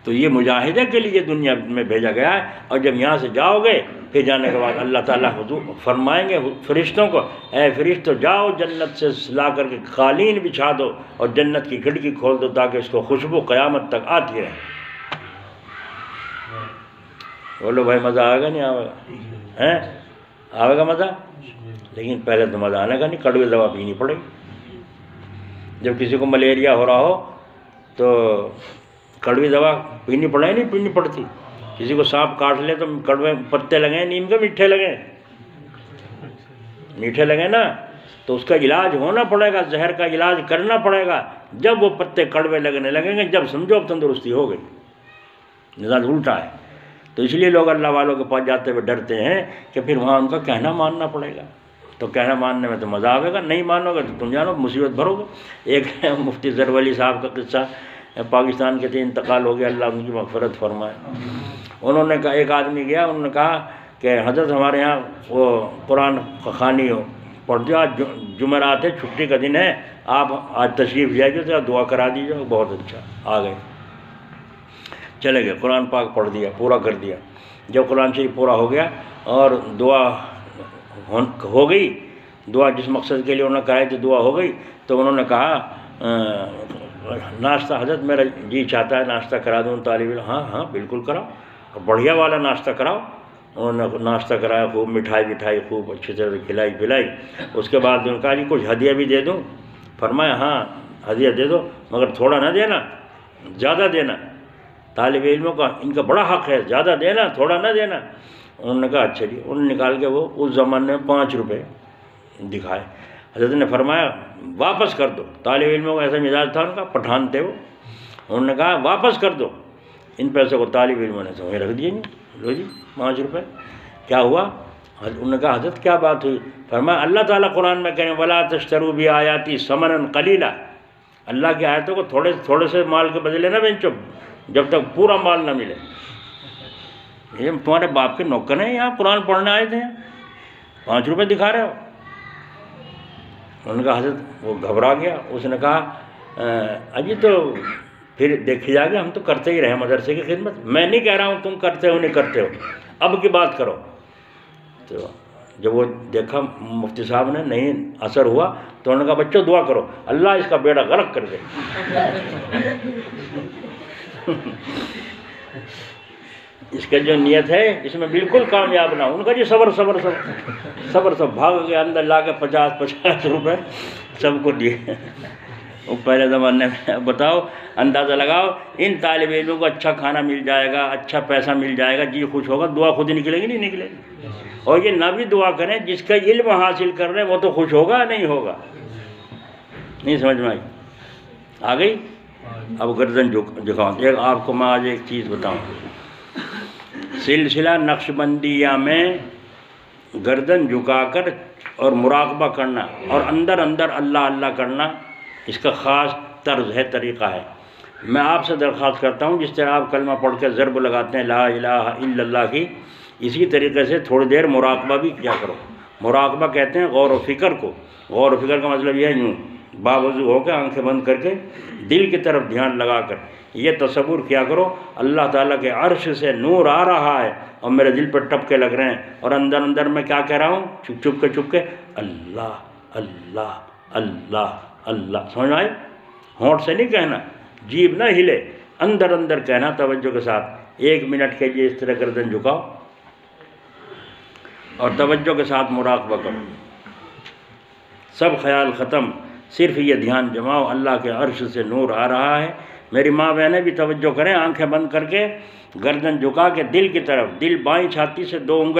[SPEAKER 1] تو یہ مجاہدے کے لیے دنیا میں بھیجا گیا ہے۔ اور جب یہاں سے جاؤ گے پھر جانے کے بعد اللہ تعالیٰ حضور فرمائیں گے فرشتوں کو، اے فرشتوں جاؤ جنت سے لا کر کے قالین بچھا دو اور جنت کی کھڑکی کھول دو تاکہ اس کو خوشبو قیامت تک آتی رہے۔ بولو بھائی مزہ آئے گا نہیں آئے گا؟ آئے گا مزہ؟ لیکن پہلے تو مزہ آنے کا نہیں، کڑوی دوا پینی پڑے گی۔ جب کسی کو ملیریا ہو رہا ہو تو کڑوی دوا پینی پڑے نہیں پینی پڑتی۔ کسی کو سانپ کاٹ لے تو کڑوے پتے لگیں، نیم کے میٹھے لگیں، میٹھے لگیں نا، تو اس کا علاج ہونا پڑے گا، زہر کا علاج کرنا پڑے گا۔ جب وہ پتے کڑوے لگنے لگیں گے جب سمجھو اب تندرستی ہو گئی۔ مزاج الٹا ہے۔ تو اس لیے لوگ اللہ والوں کے پاس جاتے ہوئے ڈرتے ہیں کہ پھر وہاں ان کا کہنا ماننا پڑے گا۔ تو کہنا ماننے میں تو مزہ آئے گا، نہیں مانو گے تو تم جانو مصیبت بھرو گے۔ ایک مفتی زرولی صاحب کا قصہ، پاکستان کے تھے، انتقال ہو گیا، اللہ ان کی مغفرت فرمائے۔ انہوں نے کہا، ایک آدمی گیا، انہوں نے کہا کہ حضرت ہمارے یہاں وہ قرآن خوانی ہو پڑھ دیا، آج جمعرات ہے، چھٹی کا دن ہے، آپ آج تشریف لے آئیے تو دعا کرا دیجیے۔ بہت اچھا، آ گئے، چلے گئے، قرآن پاک پڑھ دیا، پورا کر دیا۔ جب قرآن شریف پورا ہو گیا اور دعا ہو گئی، دعا جس مقصد کے لیے انہوں نے کرائی تھی دعا ہو گئی، تو انہوں نے کہا ناشتہ حضرت میرا جی چاہتا ہے ناشتہ کرا دوں طالب علم۔ ہاں ہاں بالکل کراؤ، بڑھیا والا ناشتہ کراؤ۔ انہوں نے ناشتہ کرایا، خوب مٹھائی خوب اچھی طرح سے کھلائی پلائی۔ اس کے بعد انہوں نے کہا جی کچھ ہدیہ بھی دے دوں؟ فرمایا ہاں ہدیہ دے دو، مگر تھوڑا نہ دینا، زیادہ دینا۔ طالب علموں کا ان کا بڑا حق ہے، زیادہ دینا تھوڑا نہ دینا۔ انہوں نے کہا اچھا جی۔ انہوں نے نکال کے وہ اس زمانے میں 5 روپے دکھائے۔ حضرت نے فرمایا واپس کر دو۔ طالب علموں کا ایسا مزاج تھا ان کا، پٹھان تھے وہ۔ انہوں نے کہا واپس کر دو ان پیسوں کو۔ طالب علموں نے وہیں رکھ دیے، لو جی 5 روپے۔ کیا ہوا؟ انہوں نے کہا حضرت کیا بات ہوئی؟ فرمایا اللہ تعالیٰ قرآن میں کہیں وَلَا تَشْتَرُوا بِآيَاتِي ثَمَنًا قَلِيلًا، اللہ کی آیتوں کو تھوڑے سے مال کے بدلے نہ بیچو جب تک پورا مال نہ ملے۔ یہ تمہارے باپ کے نوکر ہیں، یہاں قرآن پڑھنے آئے تھے، 5 روپے دکھا رہے ہو۔ انہوں نے کہا حضرت، وہ گھبرا گیا۔ اس نے کہا اجی تو پھر دیکھی جائے گا، ہم تو کرتے ہی رہے مدرسے کی خدمت، میں نہیں کہہ رہا ہوں تم کرتے ہو نہیں کرتے ہو، اب کی بات کرو۔ تو جب وہ دیکھا مفتی صاحب نے نہیں اثر ہوا تو انہوں نے کہا بچوں دعا کرو اللہ اس کا بیڑا غرق کر دے۔ اس کا جو نیت ہے اس میں بالکل کامیاب نہ ہو۔ ان کا جی صبر صبر صبر صبر، سب بھاگ کے اندر لا کے 50 روپے سب کو دیے۔ وہ پہلے زمانے میں بتاؤ، اندازہ لگاؤ، ان طالب علموں کو اچھا کھانا مل جائے گا، اچھا پیسہ مل جائے گا، جی خوش ہوگا، دعا خود ہی نکلے گی نہیں نکلے گی۔ اور یہ نہ بھی دعا کریں، جس کا علم حاصل کر رہے ہیں وہ تو خوش ہوگا نہیں ہوگا؟ نہیں سمجھ میں آئی؟ آ گئی؟ اب گردن جھکاؤ۔ ایک آپ کو میں آج ایک چیز بتاؤں، سلسلہ نقش بندیہ میں گردن جھکا کر اور مراقبہ کرنا اور اندر اللہ اللہ کرنا، اس کا خاص طرز ہے، طریقہ ہے۔ میں آپ سے درخواست کرتا ہوں جس طرح آپ کلمہ پڑھ کے ضرب لگاتے ہیں لا الہ الا اللہ کی، اسی طریقے سے تھوڑی دیر مراقبہ بھی کیا کرو۔ مراقبہ کہتے ہیں غور و فکر کو۔ غور و فکر کا مطلب یہ ہے یوں باوضو ہو کے آنکھیں بند کر کے دل کی طرف دھیان لگا کر یہ تصور کیا کرو اللہ تعالیٰ کے عرش سے نور آ رہا ہے اور میرے دل پر ٹپکے لگ رہے ہیں، اور اندر میں کیا کہہ رہا ہوں؟ چھپ کے اللہ اللہ اللہ اللہ۔ سمجھ آئے؟ ہونٹ سے نہیں کہنا، جیب نہ ہلے، اندر کہنا توجہ کے ساتھ۔ 1 منٹ کے لیے اس طرح گردن جھکاؤ اور توجہ کے ساتھ مراقبہ کرو، سب خیال ختم، صرف یہ دھیان جماؤ اللہ کے عرش سے نور آ رہا ہے۔ میری ماں بہنیں بھی توجہ کریں، آنکھیں بند کر کے گردن جھکا کے دل کی طرف، دل بائیں چھاتی سے 2 انگلی